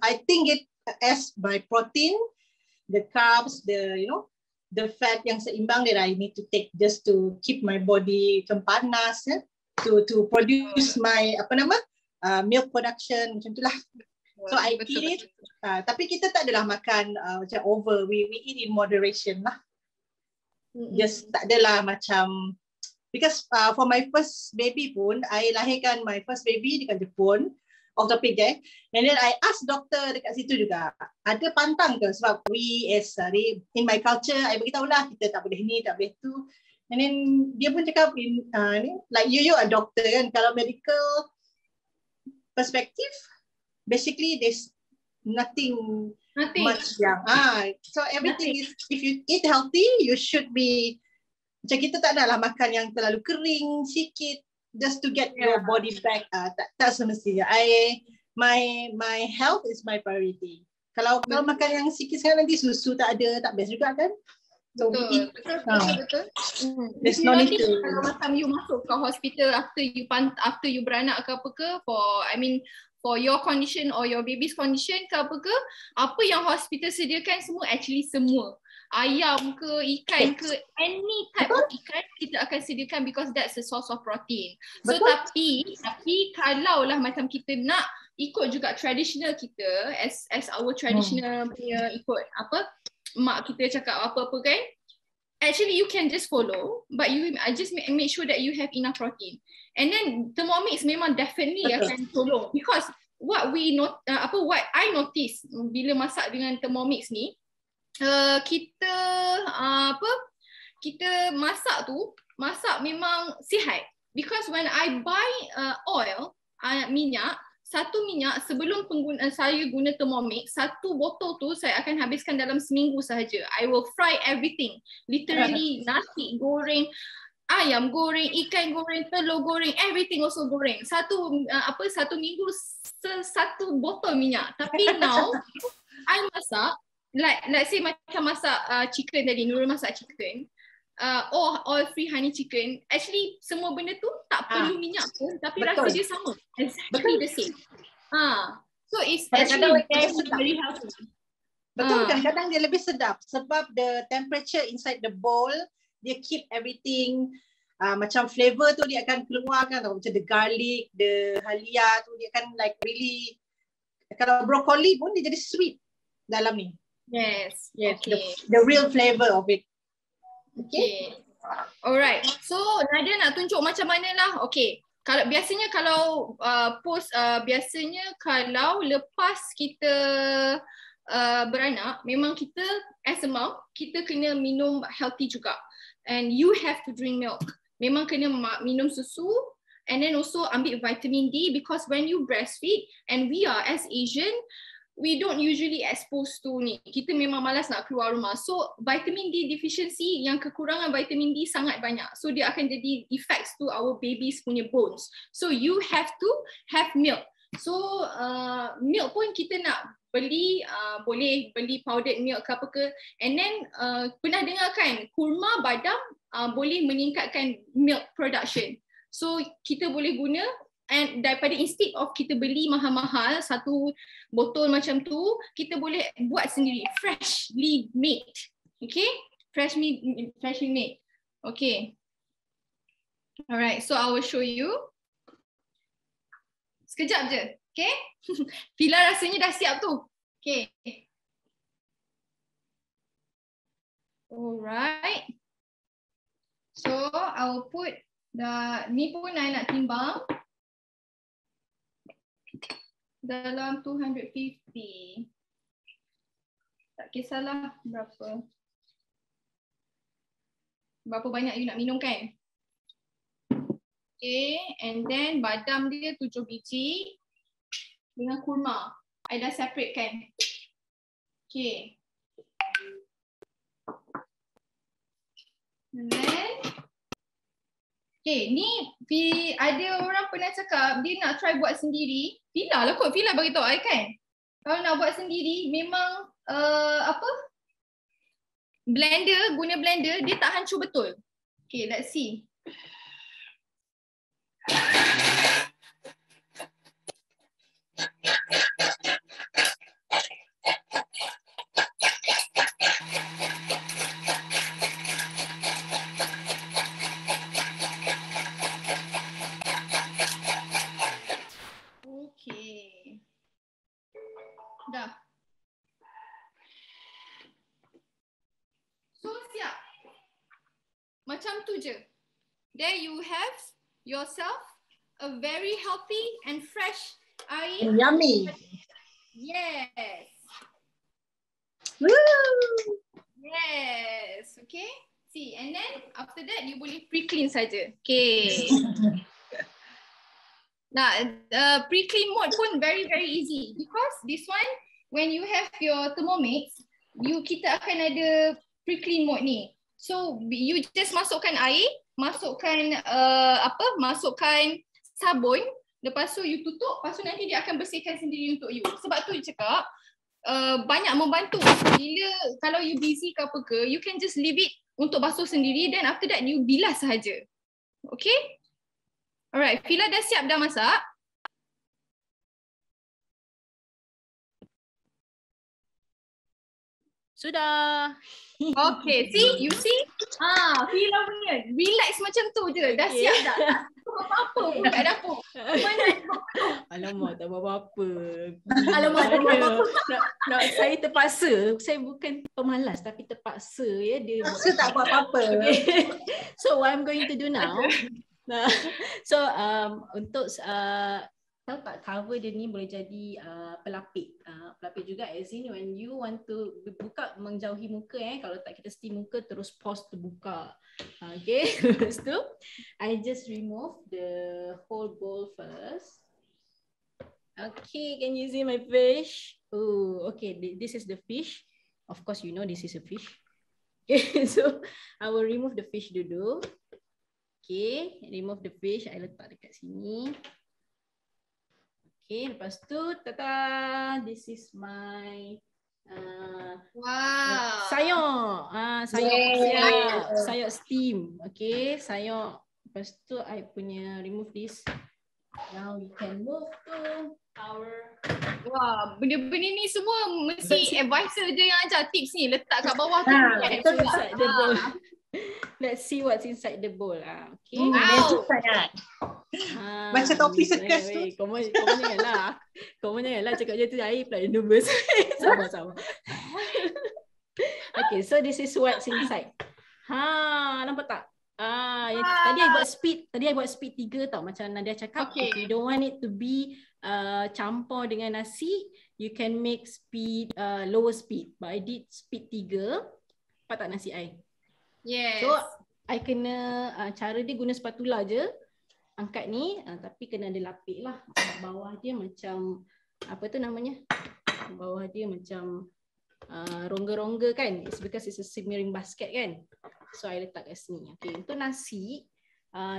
I think it as by protein, the carbs, the fat yang seimbang that I need to take just to keep my body panas to produce my milk production macam itulah. So I eat it. Tapi kita tak adalah makan macam over. We eat in moderation lah. Just tak adalah macam, because for my first baby pun, I lahirkan my first baby dekat Jepun, off topic and then I ask doktor dekat situ juga, ada pantang ke? Sebab we as in my culture, I beritahu lah kita tak boleh ni, tak boleh tu. And then dia pun cakap, like you a doctor kan, kalau medical perspective, basically there's nothing much yang so everything is, if you eat healthy you should be, macam kita tak adalah makan yang terlalu kering sikit just to get your body back. Tak semestinya. My health is my priority. Kalau makan yang sikit sangat nanti susu tak ada, tak best juga kan. So betul. There's no need to. Kalau macam you masuk ke hospital after you beranak ke apa ke, for your condition or your baby's condition ke apa ke, apa yang hospital sediakan semua, actually semua. Ayam ke, ikan ke, any type of ikan kita akan sediakan because that's the source of protein. So Betul. tapi kalau lah macam kita nak ikut juga traditional kita as our traditional punya ikut apa mak kita cakap apa-apa kan, actually you can just follow, but you just make sure that you have enough protein. And then Thermomix memang definitely akan tolong, because what I notice bila masak dengan Thermomix ni, kita masak memang sihat, because when I buy oil, minyak, satu minyak sebelum saya guna Thermomix, satu botol tu saya akan habiskan dalam seminggu sahaja. I will fry everything, literally nasi goreng, ayam goreng, ikan goreng, telur goreng, everything also goreng. Satu minggu satu botol minyak. Tapi now I masak, let's say macam masak chicken tadi, Nurul masak chicken, or oil free honey chicken, actually semua benda tu tak perlu minyak pun, tapi rasa dia sama, exactly the same. So it's actually very healthy. Betul, kadang-kadang dia lebih sedap sebab the temperature inside the bowl, dia keep everything macam flavor tu dia akan keluarkan tau, macam the garlic, the halia tu dia akan like really, kalau broccoli pun dia jadi sweet dalam ni. Yes, okay. The real flavor of it. Okay. Alright. So Nadia nak tunjuk macam mana lah. Okay. Biasanya kalau lepas kita beranak, memang kita as a mom, kita kena minum healthy juga. And you have to drink milk. Memang kena minum susu, and then also ambil vitamin D, because when you breastfeed, and we are as Asian, we don't usually expose to ni. Kita memang malas nak keluar rumah. So vitamin D deficiency, yang kekurangan vitamin D sangat banyak. So dia akan jadi effects to our babies punya bones. So you have to have milk. So milk pun kita nak beli, boleh beli powdered milk ke apa ke. And then pernah dengar kan, kurma badam boleh meningkatkan milk production. So kita boleh guna, and daripada instead of kita beli mahal-mahal satu botol macam tu, kita boleh buat sendiri, freshly made. Okay, freshly made. Okay, alright, so I will show you. Sekejap je, okay. Fila rasanya dah siap tu. Okay, alright, so I will put ni pun I nak timbang dalam 250. Tak kisahlah berapa banyak you nak minum kan. Okay, and then badam dia 7 biji dengan kurma. I dah separate kan. Okay. And then okay, ni ada orang pernah cakap dia nak try buat sendiri. Fila lah kot, Fila bagi tahu I kan. Kalau nak buat sendiri, memang guna blender, dia tak hancur betul. Okay, let's see. Dah. So siap. Macam tu je. There you have yourself a very healthy and fresh air. Yummy. Yes. Woo! Yes. Okay. See, and then after that you boleh pre-clean saja. Okay. Nah, pre-clean mode pun very easy, because this one when you have your Thermomix, kita akan ada pre-clean mode ni. So you just masukkan air, masukkan sabun, lepas tu you tutup, lepas tu nanti dia akan bersihkan sendiri untuk you. Sebab tu you cakap banyak membantu. Bila kalau you busy ke apa ke, you can just leave it untuk basuh sendiri, then after that you bilas sahaja. Okay? Alright, Fila dah siap dah masak? Sudah. Okay, you see? Fila punya relax macam tu je. Dah siap dah. Apa-apa pun kat dapur. Alamak, tak apa-apa. Alamak, tak apa-apa. Nak saya terpaksa. Saya bukan pemalas tapi terpaksa ya dia. Rasa tak buat apa-apa. Okay. So what I'm going to do now. So untuk tahu tak cover dia ni boleh jadi pelapik. Pelapik juga as in when you want to buka menjauhi muka kalau tak kita steam muka terus pause terbuka. Okay. Lepas tu I just remove the whole bowl first. Okay, can you see my fish? Oh, okay, this is the fish. Of course you know this is a fish. Okay, so I will remove the fish dulu. Okay, remove the fish. I letak dekat sini. Okay, lepas tu, tata, this is my sayur. Sayur steam. Okay, sayur. Lepas tu, I punya remove this. Now we can move to our. Wah, benda-benda ni semua mesti advisor je yang ajar tips ni. Letak kat bawah tu. Inside the bowl. Let's see what's inside the bowl. Okay. Wow. Macam topi circus tu. Kau janganlah cakap je tu air pula nervous. Sabar. Okay, so this is what's inside. Nampak tak? Tadi I buat speed 3 tau macam Nadia cakap. Okay. If you don't want it to be campur dengan nasi, you can make speed lower speed. But I did speed 3. Nampak tak nasi I? Yes. So I kena cara dia guna spatula je. Angkat ni tapi kena ada lapik lah. Bawah dia macam apa tu namanya? Bawah dia macam rongga-rongga kan? It's because it's a simmering basket kan? So I letak kat sini. Okay, untuk nasi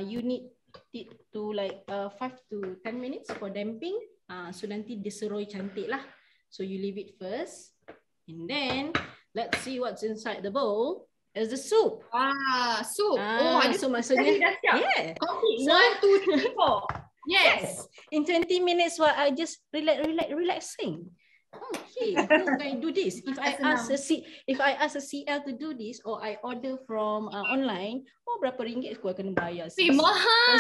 you need it to like 5 to 10 minutes for damping. So nanti dia seroi cantik lah. So you leave it first. And then let's see what's inside the bowl. Is the soup. Soup. So maksudnya yeah. 1, 2, 3, 4. Yes. In 20 minutes while I just relaxing. Okay, how can I do this? If I ask a CL to do this or I order from online, berapa ringgit aku akan bayar? Mahal.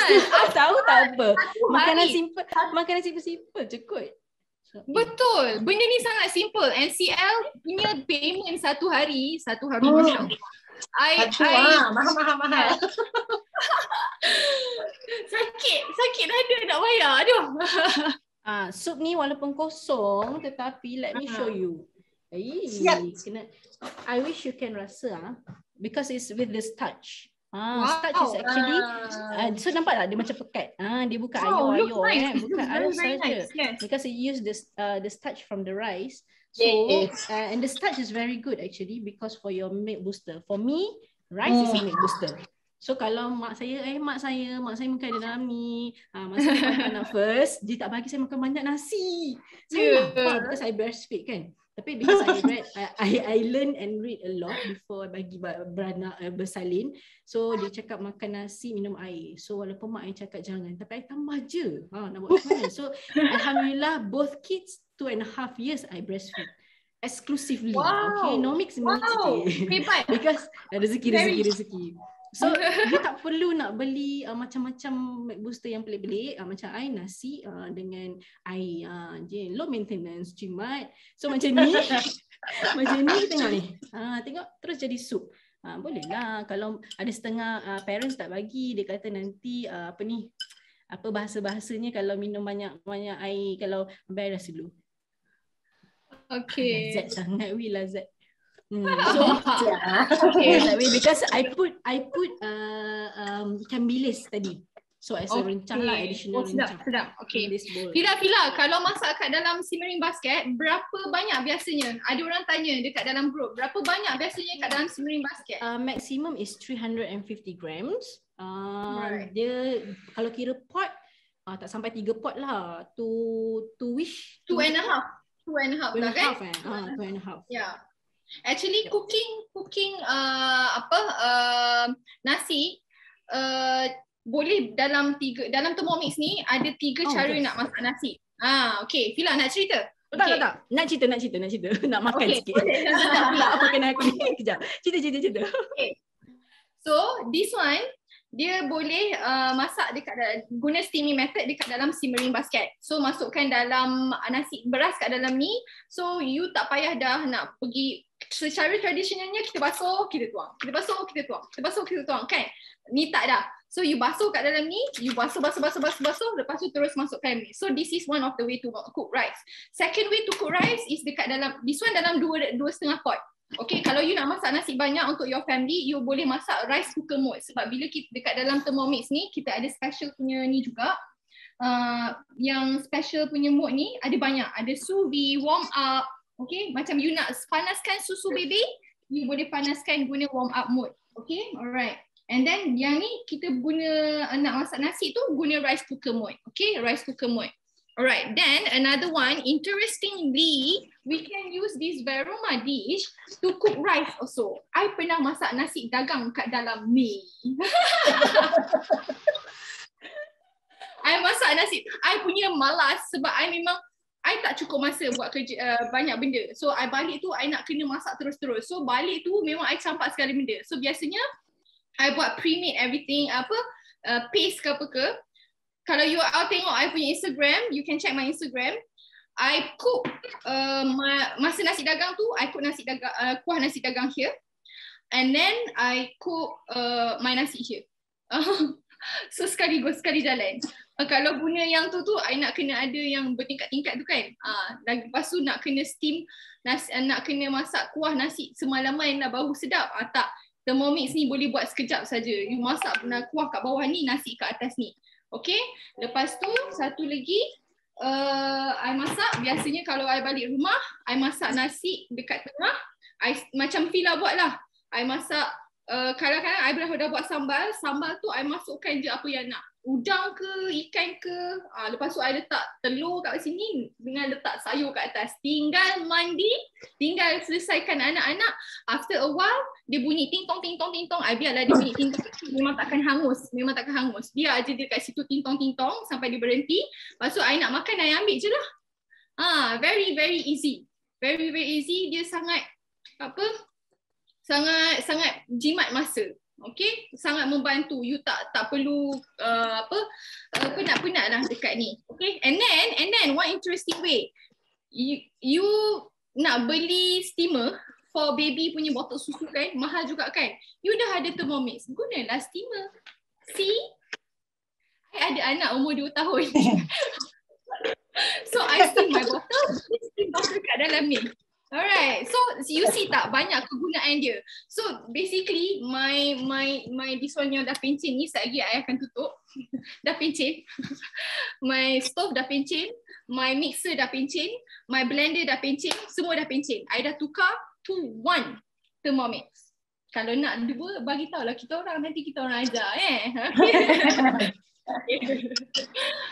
Tahu tak apa? Makanan simple je kot. Betul. Benda ni sangat simple. NCL punya payment satu hari Masya Allah. Mahal. Sakit dada nak bayar. Aduh. Sup ni walaupun kosong tetapi let me show you. I wish you can rasa because it's with the starch. Starch is actually so nampak tak dia macam pekat. Dia bukan ayo-ayo bukan ayo saja. Because it use the starch from the rice. So and the starch is very good actually because for your milk booster. For me, rice is a milk booster. So kalau mak saya makan dalam ni, mak saya makan anak first, dia tak bagi saya makan banyak nasi. Saya lapar because I breastfeed kan. Tapi because I learn and read a lot before bagi beranak bersalin. So dia cakap makan nasi, minum air. So walaupun mak saya cakap jangan, tapi I tambah je. Nak buat macam mana? So alhamdulillah both kids 2.5 years I breastfeed. Exclusively. Okay, no mix. Because rezeki. So dia tak perlu nak beli macam-macam milk booster yang pelik-pelik macam air nasi dengan air je low maintenance jimat. So macam ni tengok ni. Tengok terus jadi sup. Boleh lah kalau ada setengah parents tak bagi, dia kata nanti apa bahasa-bahasanya kalau minum banyak air, kalau bayar rasa dulu. Okay. Lazat sangat lazat. So because I put ikan bilis tadi. So as a rencang lah, additional rencang. Sedap. Okay. Fila, kalau masak kat dalam simmering basket, berapa banyak biasanya? Ada orang tanya dekat dalam group, berapa banyak biasanya kat dalam simmering basket? Maximum is 350 grams. Dia kalau kira pot tak sampai 3 pot lah. 2.5 lah kan? 2.5. Yeah. Actually cooking nasi boleh dalam Thermomix ni ada 3 cara nak masak nasi. Okay, Fila nak cerita? Tak. Nak cerita. Nak makan sikit. Tak pula apa kena aku ni. Kejap. Cerita. Okay. So this one dia boleh masak guna steaming method dekat dalam simmering basket. So masukkan dalam nasi beras kat dalam ni. So you tak payah dah nak pergi. Secara tradisionalnya kita basuh, kita tuang. Kita basuh, kita tuang kan. Ni tak dah. So you basuh kat dalam ni, you basuh, lepas tu terus masukkan ni. So this is one of the way to cook rice. Second way to cook rice is dekat dalam, this one dalam 2.5 pot. Okay, kalau you nak masak nasi banyak untuk your family, you boleh masak rice cooker mode. Sebab bila kita dekat dalam Thermomix ni, kita ada special punya ni juga. Yang special punya mode ni ada banyak. Ada sous vide, warm up. Okay, macam you nak panaskan susu baby, you boleh panaskan guna warm up mode. Okay, alright. And then yang ni kita guna nak masak nasi tu guna rice cooker mode. Okay, rice cooker mode. Alright, then another one, interestingly, we can use this Veroma dish to cook rice also. I pernah masak nasi dagang kat dalam ni. I masak nasi. I punya malas sebab I tak cukup masa buat kerja banyak benda. So I balik tu I nak kena masak terus-terus. So balik tu memang I campak sekali benda. So biasanya I buat pre-made everything paste ke apa ke. Kalau you all tengok I punya Instagram, you can check my Instagram. I cook masa nasi dagang tu, I cook nasi dagang kuah nasi dagang here. And then I cook my nasi here. So sekali jalan. Kalau guna yang tu I nak kena ada yang bertingkat-tingkat tu kan. Lepas tu nak kena steam nasi, nak kena masak kuah nasi semalaman dah baru sedap. Tak. Thermomix ni boleh buat sekejap saja. You masak kuah kat bawah ni, nasi kat atas ni. Okay. Lepas tu satu lagi I masak, biasanya kalau I balik rumah, I masak nasi dekat tengah. Macam Fila buat lah. I masak kadang-kadang I dah buat sambal. Sambal tu I masukkan je apa yang nak. Udang ke, ikan ke. Lepas tu I letak telur kat sini dengan letak sayur kat atas. Tinggal mandi, tinggal selesaikan anak-anak. After a while, dia bunyi ting-tong. I biarlah dia bunyi ting-tong. Memang takkan hangus. Biar aja dia kat situ ting-tong sampai dia berhenti. Lepas tu I nak makan, I ambil je lah. Very, very easy. Very, very easy. Dia sangat sangat jimat masa. Okay, sangat membantu. You tak perlu penat-penat lah dekat ni. Okay, and then one interesting way, you nak beli steamer for baby punya botol susu kan, mahal juga kan. You dah ada Thermomix, gunalah steamer. See, I ada anak umur 2 tahun. So I steam my bottle, steam bottle kat dalam ni. Alright, so you see tak banyak kegunaan dia. So basically my this one yang dah pencen ni, sekejap lagi I akan tutup. Dah pencen. My stove dah pencen, my mixer dah pencen, my blender dah pencen, semua dah pencen. I dah tukar to 1 Thermomix. Kalau nak 2, bagi tahu lah kita orang, nanti kita orang ajar Okay.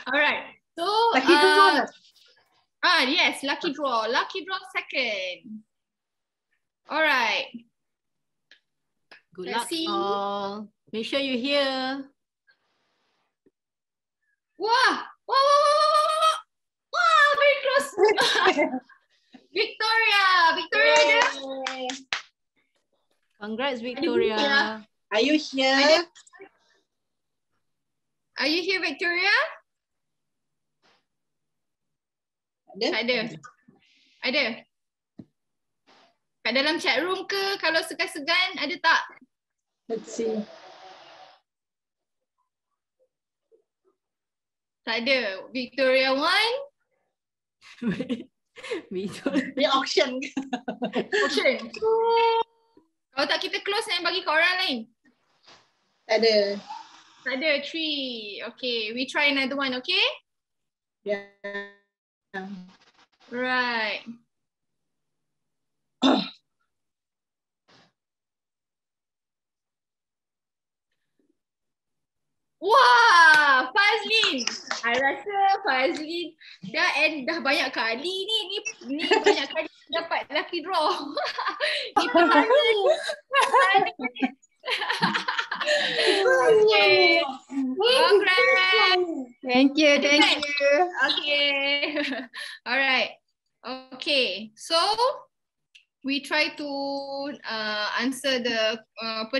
Alright. So yes, lucky draw second. Alright. Good luck all. Make sure you hear. Wow, very close. Victoria dia. Congrats, Victoria. Are you here? Are you here, Victoria? Ada. Kat dalam chat room ke? Kalau segan-segan, ada tak? Let's see. Tak ada. Victoria 1. Dia auction. Kalau tak kita close dan bagi ke orang lain. Tak ada. 3. Okay, we try another one, okay? Yeah. Right. Wah, Fazlin. I rasa Fazlin dah banyak kali ni banyak kali dapat lucky draw. Ni pertama. Okay. Congrats. Thank you. Okay. Alright. Okay, so we try to answer the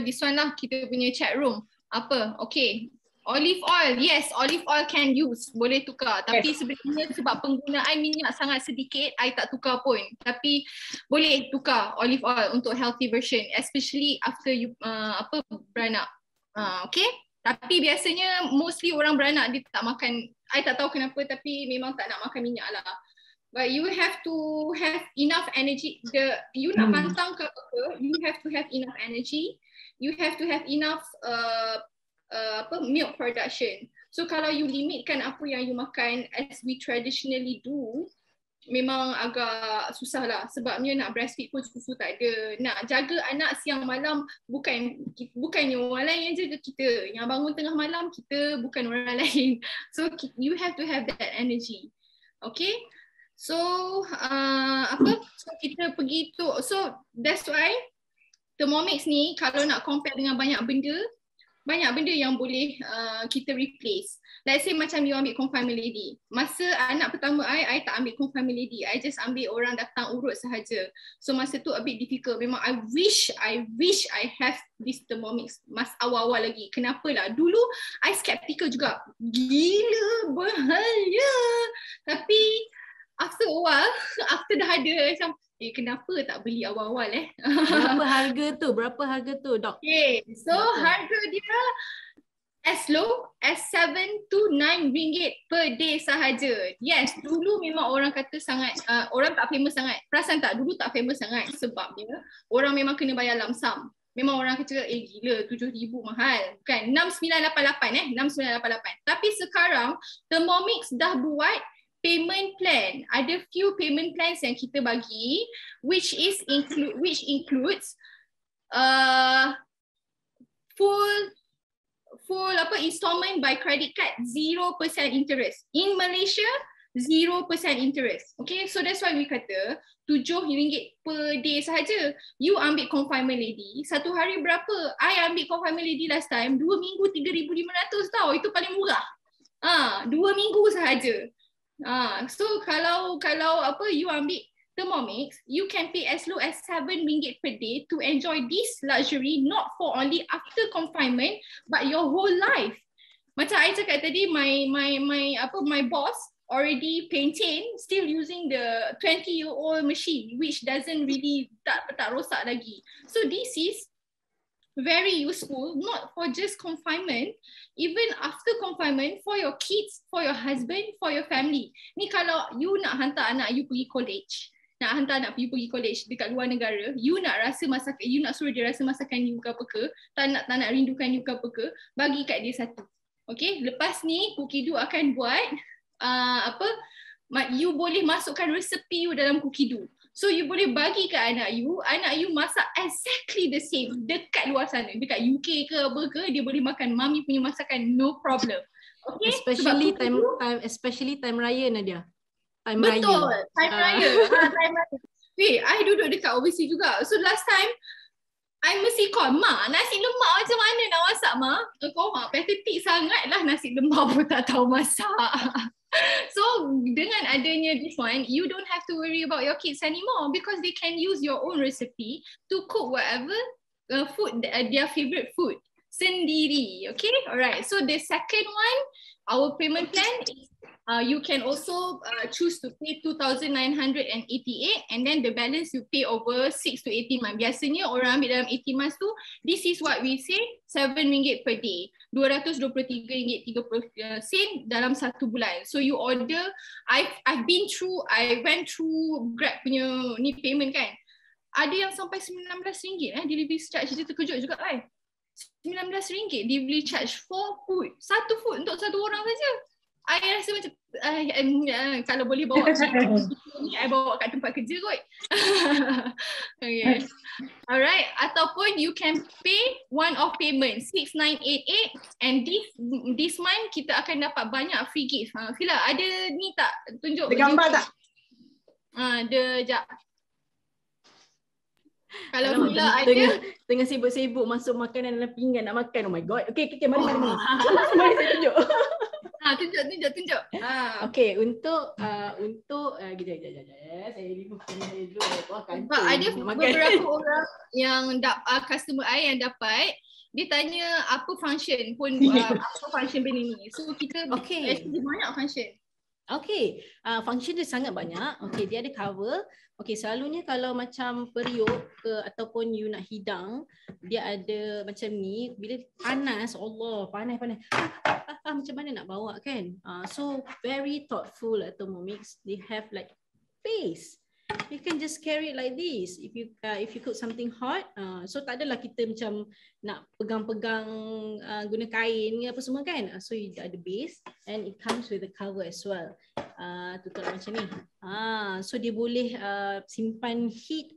this one lah, kita punya chat room. Apa? Okay. Olive oil, yes, olive oil can use, boleh tukar. Tapi sebenarnya sebab penggunaan minyak sangat sedikit, I tak tukar pun. Tapi boleh tukar olive oil untuk healthy version, especially after you beranak. Okay. Tapi biasanya mostly orang beranak dia tak makan. I tak tahu kenapa, tapi memang tak nak makan minyak lah. But you have to have enough energy. You nak pantang ke apa, you have to have enough energy. You have to have enough milk production. So kalau you limitkan apa yang you makan as we traditionally do, memang agak susah lah. Sebabnya nak breastfeed pun susu tak ada. Nak jaga anak siang malam bukannya orang lain yang jaga kita. Yang bangun tengah malam kita, bukan orang lain. So you have to have that energy. Okay? So so kita pergi tu. So that's why Thermomix ni kalau nak compare dengan banyak benda yang boleh kita replace. Let's say macam you ambil confinement lady. Masa anak pertama I tak ambil confinement lady. I just ambil orang datang urut sahaja. So masa tu a bit difficult. Memang I wish I have this Thermomix mas awal-awal lagi. Kenapa lah? Dulu I skeptical juga. Gila, bahaya. Tapi after a while, after dah ada macam kenapa tak beli awal-awal Berapa harga tu, Dok? Okay, so harga dia as low as 7 to 9 ringgit per day sahaja. Yes, dulu memang orang kata sangat, orang tak famous sangat. Perasan tak? Dulu tak famous sangat sebabnya orang memang kena bayar lump sum. Memang orang kata, gila, 7,000 mahal. Bukan, 6,988 6,988. Tapi sekarang, Thermomix dah buat payment plan. Ada few payment plans yang kita bagi which includes full installment by credit card, 0% interest. In Malaysia 0% interest. Okay, so that's why we kata RM7 per day sahaja. You ambil confinement lady, satu hari berapa? I ambil confinement lady last time 2 minggu 3,500 tau. Itu paling murah. 2 minggu sahaja. So kalau you ambil Thermomix, you can pay as low as RM7 per day to enjoy this luxury, not for only after confinement but your whole life. Macam I cakap tadi, my boss already maintain still using the 20-year-old machine which doesn't really tak rosak lagi. So this is very useful, not for just confinement, even after confinement, for your kids, for your husband, for your family. Ni kalau you nak hantar anak you pergi college, nak hantar anak you pergi college dekat luar negara, you nak rasa masakan, you nak suruh dia rasa masakan you ke apa ke, tak nak rindukan you ke apa ke, bagi kat dia satu. Okay, lepas ni Cookido akan buat you boleh masukkan resepi you dalam Cookido. So you boleh bagi ke anak you masak exactly the same dekat luar sana, dekat UK ke apa ke, dia boleh makan mami punya masakan, no problem. Okay? Especially time raya, Nadia. Time betul, raya. Time raya. Wait, I duduk dekat overseas juga. So last time I mesti call, "Ma, nasi lemak macam mana nak masak, Ma?" Kau pathetic sangat lah, nasi lemak pun tak tahu masak. So dengan adanya this one, you don't have to worry about your kids anymore because they can use your own recipe to cook whatever food, their favorite food sendiri. Okay, alright. So the second one, our payment plan is you can also choose to pay 2,988 and then the balance you pay over 6 to 18 months. Biasanya orang ambil dalam 18 months tu, this is what we say, RM7 per day. RM223.30 dalam satu bulan. So you order, I went through Grab punya ni payment kan. Ada yang sampai RM19 delivery charge. Dia terkejut juga kan. RM19 delivery charge for food. Satu food untuk satu orang saja. I rasa macam kalau boleh bawa ni, I bawa kat tempat kerja kot. Okay. Alright, ataupun you can pay one-off payment 6,988 and this month kita akan dapat banyak free gift. Fila, ada ni tak? Tunjuk. Ada gambar tak? Jap. Kalau Fila ada tengah sibuk-sibuk masuk makanan dalam pinggan nak makan. Oh my god. Okay, mari. Mari saya tunjuk. Tunjuk. Okay, untuk kejap. Saya remove saya dulu. Sebab ada beberapa orang yang customer I yang dapat, dia tanya apa function pun apa function benda ni. So kita actually banyak function. Okay, function dia sangat banyak. Okay, dia ada cover. Okay, selalunya kalau macam periuk ke ataupun you nak hidang, dia ada macam ni. Bila panas, Allah, panas. Macam mana nak bawa kan? So very thoughtful at Thermomix. They have like space. You can just carry it like this. If you cook something hot, so tak adalah kita macam nak pegang-pegang guna kain ke apa semua kan. So you ada base and it comes with the cover as well. Tutup macam ni. So dia boleh simpan heat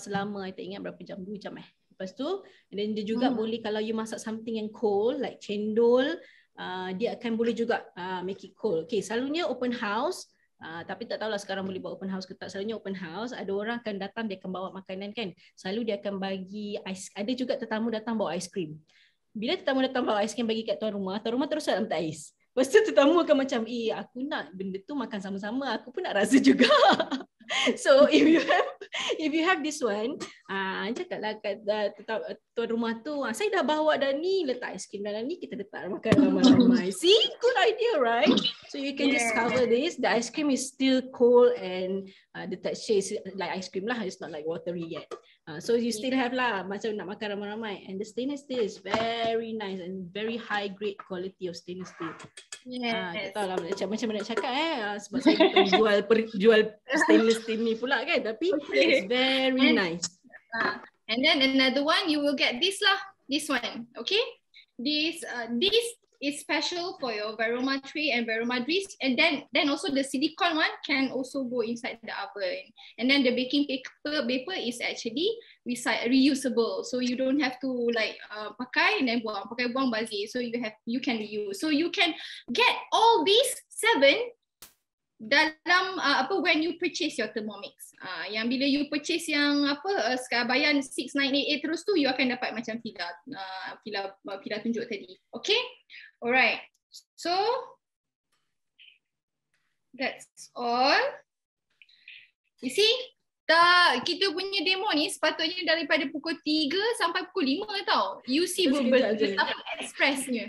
selama I tak ingat berapa jam, 2 jam Lepas tu, dan dia juga boleh kalau you masak something yang cold like cendol, dia akan boleh juga make it cold. Okay, selalunya open house. Tapi tak tahulah sekarang boleh buat open house ke tak. Selalunya open house, ada orang akan datang, dia akan bawa makanan kan. Selalu dia akan bagi ais. Ada juga tetamu datang bawa aiskrim. Bila tetamu datang bawa aiskrim bagi kat tuan rumah terus dalam tak ais. Lepas tu tetamu akan macam, aku nak benda tu makan sama-sama, aku pun nak rasa juga. So if you have this one, cakaplah kat tuan rumah tu, saya dah bawa dah ni, letak aiskrim dalam ni, kita letak makan ramai-ramai. See, good idea, right? So you can just cover this. The ice cream is still cold and the texture is like ice cream lah. It's not like watery yet. So you still have lah macam nak makan ramai-ramai. And the stainless steel is very nice and very high grade quality of stainless steel. Tak tahu lah macam mana nak cakap sebab saya jual stainless steel ni pula kan, tapi it's very nice. And then another one, you will get this one, okay? This is special for your Varoma tray and Varoma dish, and then also the silicone one can also go inside the oven. And then the baking paper is actually reusable, so you don't have to like pakai and then buang bazir. So you can reuse. So you can get all these 7 dalam when you purchase your Thermomix. Yang bila you purchase yang sekarang bayar 6988 terus tu, you akan dapat macam Fila tunjuk tadi. Okay? Alright. So that's all. You see? Kita punya demo ni sepatutnya daripada pukul 3 sampai pukul 5 tau. You see betapa expressnya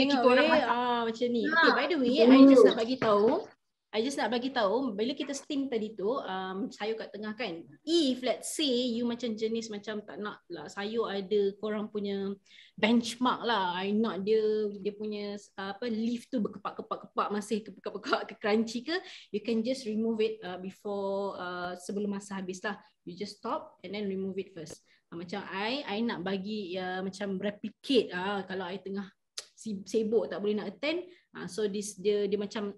kita orang masak. Macam ni. Okay, by the way, I just nak bagi tahu bila kita steam tadi tu, sayur kat tengah kan. If let's say you macam jenis macam tak nak lah sayur ada korang punya benchmark lah. I nak dia punya leaf tu berkepak-kepak masih kepak-kepak crunchy ke, you can just remove it before sebelum masa habis lah. You just stop and then remove it first. Macam I nak bagi macam replicate kalau I tengah sibuk tak boleh nak attend, so dia macam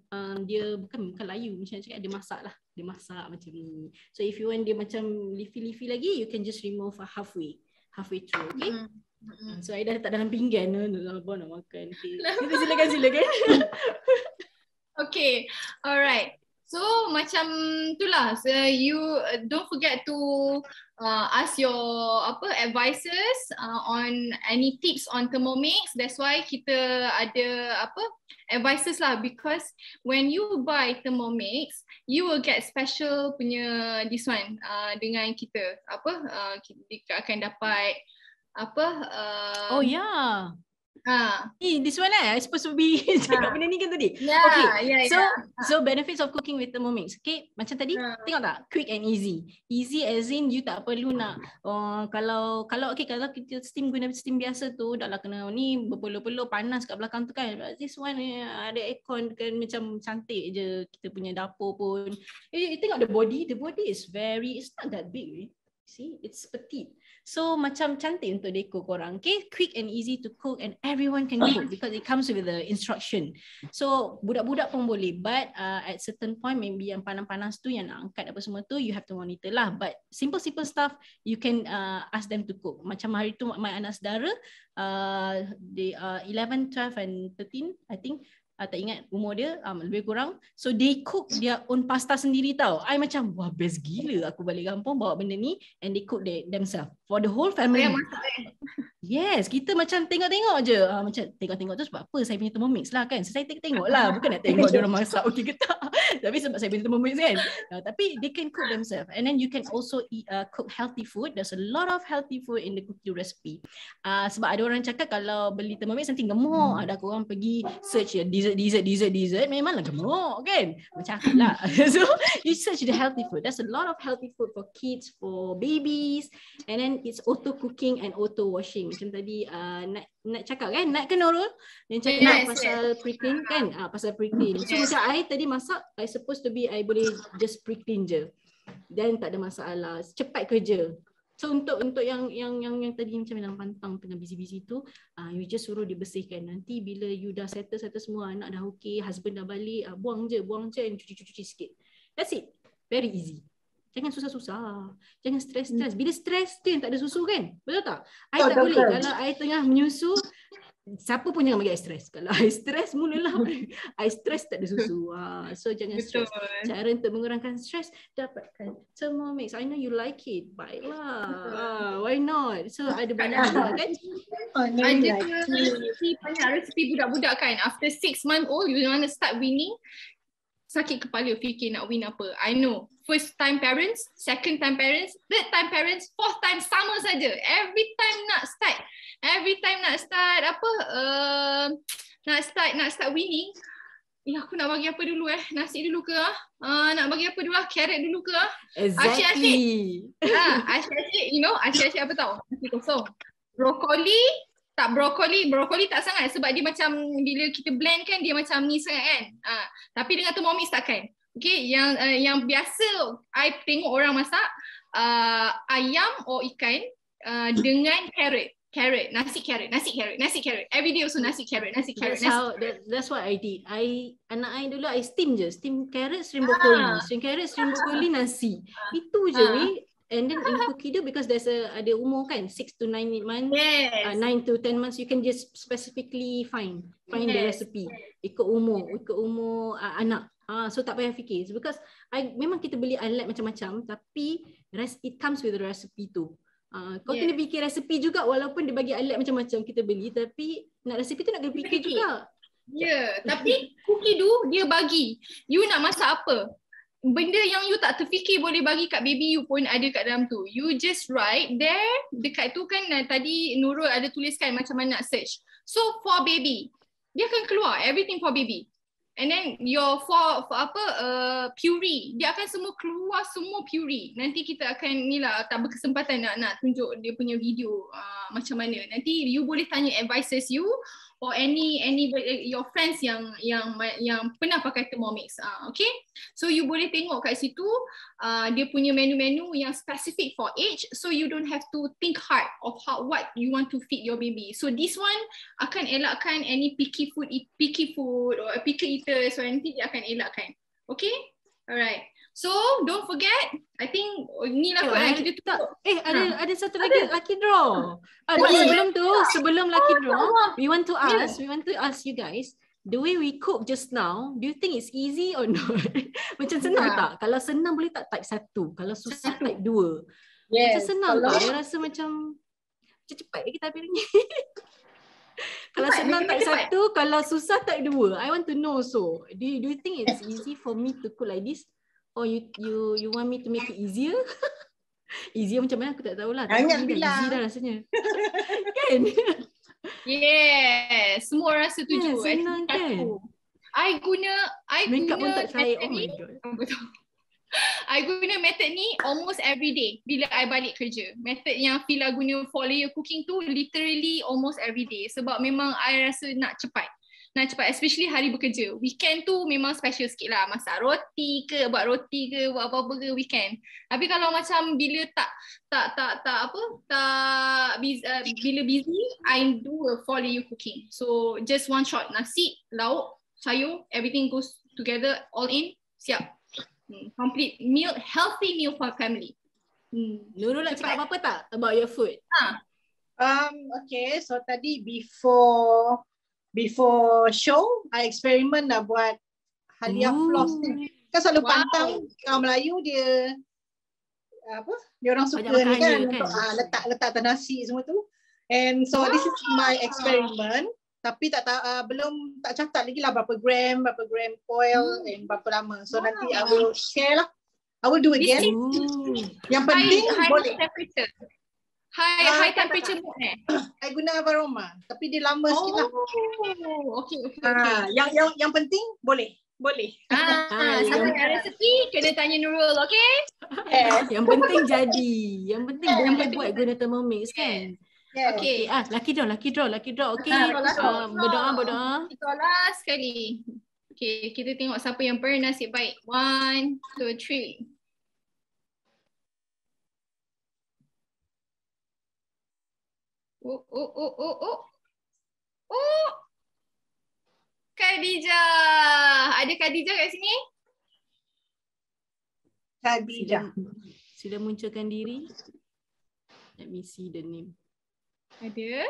dia bukan layu macam cakap, dia masak macam ni. So if you want dia macam leafy lagi, you can just remove halfway through. Okay. So I dah letak dalam pinggan nak makan. Okay. Silakan. Okay, alright. So macam itulah. So you don't forget to ask your advisors on any tips on Thermomix. That's why kita ada advisors lah, because when you buy Thermomix, you will get special punya this one dengan kita kita akan dapat oh yeah. This one I supposed to be cakap benda ni kan tadi. So benefits of cooking with Thermomix. Okay, macam tadi tengok tak, quick and easy as in you tak perlu nak kalau kita steam guna steam biasa tu dah lah kena ni berpeluh-peluh panas kat belakang tu kan. This one ada aircon kan, macam cantik je kita punya dapur pun. Tengok the body is it's not that big. See, it's petite. So macam cantik untuk dekor korang. Okay, quick and easy to cook and everyone can cook because it comes with the instruction. So budak-budak pun boleh, but at certain point maybe yang panas-panas tu yang nak angkat apa semua tu, you have to monitor lah. But simple stuff you can ask them to cook. Macam hari tu my anak saudara, they 11, 12 and 13 I think. Tak ingat umur dia, lebih kurang. So they cook their own pasta sendiri tau. I macam wah best gila, aku balik kampung bawa benda ni and they cook themselves for the whole family. Yes, kita macam tengok-tengok je. Macam tengok-tengok tu sebab apa? Saya punya Thermomix lah kan. So, saya tengok lah. Bukan nak tengok dia orang masak okey ke tak. Tapi sebab saya punya Thermomix kan. Tapi they can cook themselves. And then you can also cook healthy food. There's a lot of healthy food in the cookie recipe. Sebab ada orang cakap kalau beli Thermomix nanti gemuk. Ada korang pergi search ya, dessert. Memanglah gemuk kan. Macam aku lah. So, you search the healthy food. There's a lot of healthy food for kids, for babies. And then it's auto cooking and auto washing. Macam tadi nak cakap kan, nak ke Nurul? Yang cakap pasal pre-clean kan? Pasal pre-clean. So macam I tadi masak, I supposed to be I boleh just pre-clean je. Dan tak ada masalah. Cepat kerja. So untuk yang tadi macam dalam pantang tengah busy-busy tu, you just suruh dibersihkan. Nanti bila you dah settle semua, anak dah okey, husband dah balik, buang je and cuci sikit. That's it. Very easy. Jangan susah-susah. Jangan stres. Bila stres tu yang tak ada susu kan? Betul tak? I tak boleh. Kalau I tengah menyusu, siapa pun jangan bagi I stres. Kalau I stres, mulalah I stres tak ada susu. So jangan stres. Cara untuk mengurangkan stres, dapatkan Thermomix. I know you like it. Baiklah. Why not? So ada banyak hal kan? Ada banyak resipi budak-budak kan. After 6 months old, you want to start winning. Sakit kepala fikir nak win apa. I know. First time parents, second time parents, third time parents, fourth time sama saja. Every time nak start nak start winning. Aku nak bagi apa dulu Nasi dulu ke nak bagi apa dulu carrot dulu ke Exactly. Asyik apa tau? Nasi kosong. Brokoli tak sangat sebab dia macam bila kita blend kan dia macam ni sangat kan. Tapi dengan Thermomix takkan. Okay, yang biasa I tengok orang masak ayam or ikan dengan nasi carrot. Every day also nasi carrot. That's what I did. Anak I dulu I steam carrot, steam broccoli, nasi. Itu je And then in cookie dough, because there's ada umur kan, 6 to 9 months, 9 to 10 months, you can just specifically find the recipe ikut umur anak. So tak payah fikir. So because memang kita beli alat macam-macam, tapi it comes with the recipe tu. Kau kena fikir resipi juga, walaupun dia bagi alat macam-macam kita beli, tapi nak resipi tu nak kena fikir juga. Tapi cookie dough dia bagi you nak masak apa. Benda yang you tak terfikir boleh bagi kat baby you pun ada kat dalam tu. You just write there, dekat tu kan tadi Nurul ada tuliskan macam mana nak search. So for baby, dia akan keluar everything for baby. And then your for puree, dia akan semua keluar semua puree. Nanti kita akan tak berkesempatan nak tunjuk dia punya video macam mana. Nanti you boleh tanya advisors you or any your friends yang pernah pakai Thermomix. Okay, so you boleh tengok kat situ dia punya menu-menu yang specific for age, so you don't have to think hard of what you want to feed your baby. So this one akan elakkan any picky food or picky eaters, so nanti dia akan elakkan. Okay, alright. So don't forget, I think inilah kita tutup. Ada satu lagi lucky draw. Sebelum lucky draw, we want to ask you guys, the way we cook just now, do you think it's easy or not? Macam senang tak? Kalau senang boleh tak type 1, kalau susah type 2. Macam senang tak? Saya rasa macam cepat kita habis ni. Kalau senang type 1, kalau susah type 2. I want to know so. Do you think it's easy for me to cook like this? Or you want me to make it easier? Easier macam mana aku tak tahulah. Tapi easy dah rasanya. Kan? Yes, semua orang setuju. Senang kan? I guna makeup pun tak saya. Oh my god. I guna method ni almost every day bila I balik kerja. Method yang Fila guna for layer cooking tu literally almost every day. Sebab memang I rasa nak cepat, especially hari bekerja. Weekend tu memang special sikit lah. Masak roti ke, buat apa-apa ke weekend. Tapi kalau macam bila bila busy, I do a 4 layer cooking. So just one shot, nasi, lauk, sayur, everything goes together, all in, siap. Complete meal, healthy meal for family. Nurul nak cakap apa-apa tak about your food? Okay, so tadi before show, I experiment nak buat halia floss ni. Kan selalu pantang orang Melayu dia dia orang suka ni kan, untuk letak atas nasi semua tu. And so this is my experiment. Tapi belum tak catat lagi lah berapa gram oil and berapa lama. So nanti I will share lah. I will do again. Yang penting boleh. Temperature. High temperature mode I guna Varoma. Tapi dia lama sikit lah. Okay. Yang penting boleh. Siapa yang resepi kena tanya Nurul, okay? Yang penting jadi. Yang penting boleh buat guna Thermomix kan? Okay. Lucky draw. Okay. Berdoa. Itulah sekali. Okay, kita tengok siapa yang bernasib baik. 1, 2, 3. Khadijah. Ada Khadijah kat sini? Khadijah. Sudah munculkan diri. Let me see the name. Ada?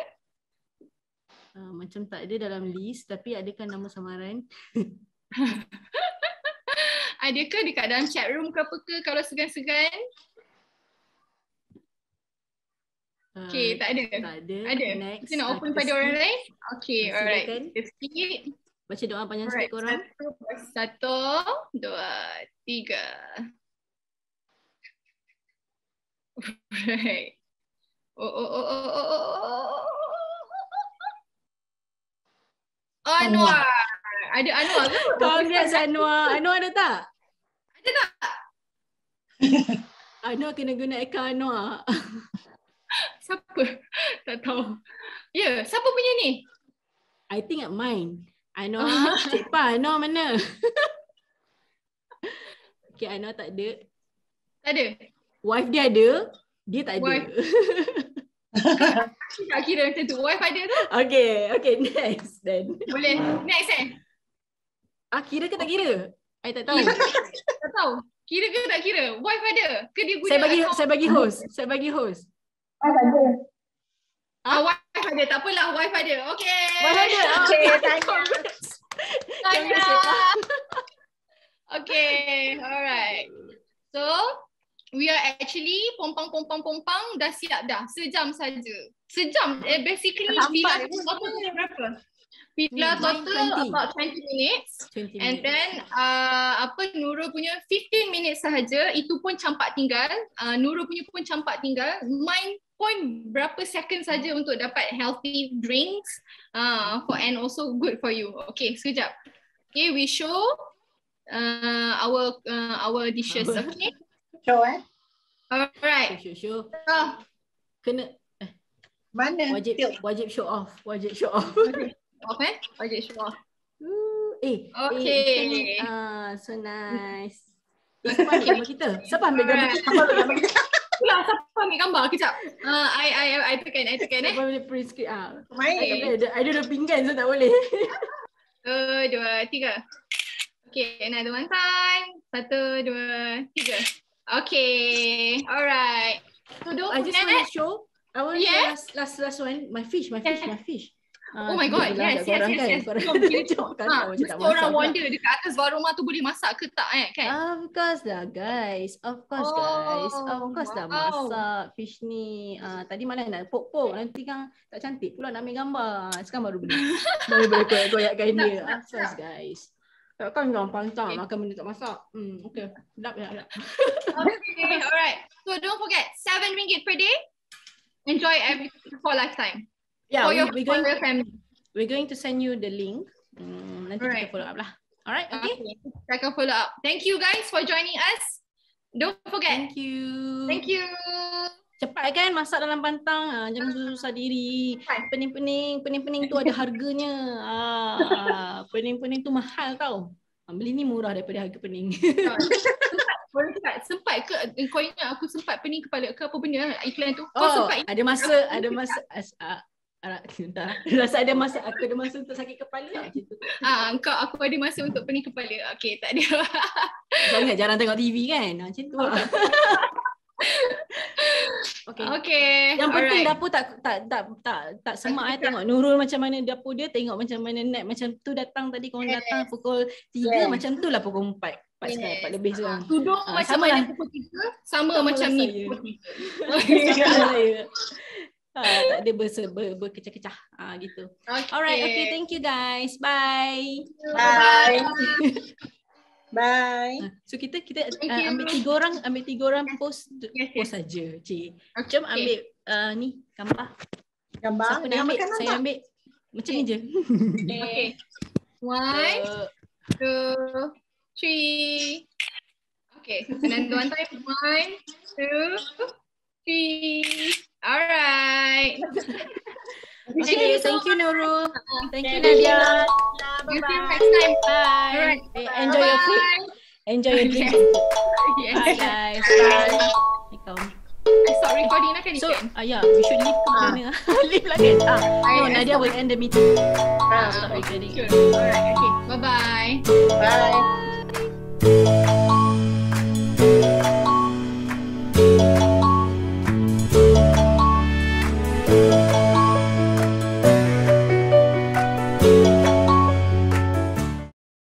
Macam tak ada dalam list, tapi adakah nama samaran? Adakah dekat dalam chat room ke apa ke kalau segan-segan? Okay, tak ada. Tak ada. Ada. Next. Kita nak open pada orang lain? Okay, alright. Silakan. Sikit. Baca doa panjang sikit korang. 1, 2, 3. Right. Anwar. Ada Anwar ke? Congrats Anwar. Anwar ada tak? Ada tak? Anwar kena guna account Anwar. Siapa? Tak tahu. Ya, siapa punya ni? I think at mine. Anwar, Cik Pa, Anwar mana? Okay, Anwar tak ada. Tak ada? Wife dia ada, dia tak ada. Tak kira macam tu. Wife ada tu? Okay, next then. Boleh. Next Kira ke tak kira? I tak tahu. Tak tahu. Kira ke tak kira? Wife ada? Ke dia guna Saya bagi host. Wife ada. Tak apalah, wife ada. Okay. Wife ada. Okay, tanya. Tanya. Okay, alright. So, we are actually pompang dah siap dah. Sejam saja. Sejam. Basically, Villa total berapa? Villa total about 20 minutes. 20 And then Nurul punya 15 minutes sahaja. Itu pun campak tinggal. Nurul punya pun campak tinggal. Mine pun berapa second saja untuk dapat healthy drinks and also good for you. Okay, sekejap. Okay, we show our dishes. Okay. Show Alright. Show. Kena mana? Wajib show off. Wajib show off. Wajib show off. Okay. So nice. Siapa ambil gambar kita? Siapa ambil gambar kita? Siapa ambil gambar? Kejap. I tekan. Siapa ambil print screen? Main. I ada pinggan so tak boleh. 1, 2, 3. Okay, another one time. 1, 2, 3. Okay, alright. So don't I just forget. want to show. I want to last one. My fish. Oh my god, yes. Mesti orang wonder dekat atas Varoma tu boleh masak ke tak kan? Of course lah guys. Of course dah masak fish ni. Tadi malam nak pok-pok, nanti kan tak cantik pula nak ambil gambar. Sekarang baru boleh koyak-koyakkan dia. Of course guys. Takkan gampang tak makan benda tak masak. Okay. Sedap. Okay, alright. So don't forget, RM7 per day. Enjoy everything for lifetime. Yeah, for your family. We're going to send you the link. Nanti kita follow up lah. Alright, okay? Kita akan follow up. Thank you guys for joining us. Don't forget. Thank you. Cepat kan masak dalam pantang. Jangan susah diri. Pening tu ada harganya. Pening tu mahal tau. Beli ni murah daripada harga pening. Boleh tak? Sempat ke? Kau ingat aku sempat pening kepala ke apa benda iklan tu? Kau sempat? Ada masa rasa ada masa aku ada masa untuk sakit kepala macam tu. Aku ada masa untuk pening kepala. Okey, tak ada. Kau ingat jarang tengok TV kan? Macam tu lah. Okay. Yang penting dapur tak semak tengok Nurul macam mana dapur dia, tengok macam mana Nat macam tu datang tadi kau datang pukul 3 macam tu lah pukul 4 sekarang 4 lebih sekarang. Tudung macam mana pukul 3 sama macam ni pukul 3. Tak ada berkecah-kecah gitu. Alright, okay, thank you guys. Bye. Bye. Bye. So kita ambil tiga orang post saja, cik. Jom ambil ni gambar. Siapa nak ambil? Saya ambil. Macam ni je. Okay. 1, 2, 3. Okay, another one time. 1, 2, 3. Alright. Okay, thank you Nurul. Thank you Nadia. See you next time. Bye. Alright. Enjoy your food. Enjoy your drink. Bye guys. Bye. Assalamualaikum. I stop recording lah kan? So, yeah, we should leave ke mana? Leave lah kan? No, Nadia will end the meeting. Stop recording. Alright, okay. Bye-bye. Bye.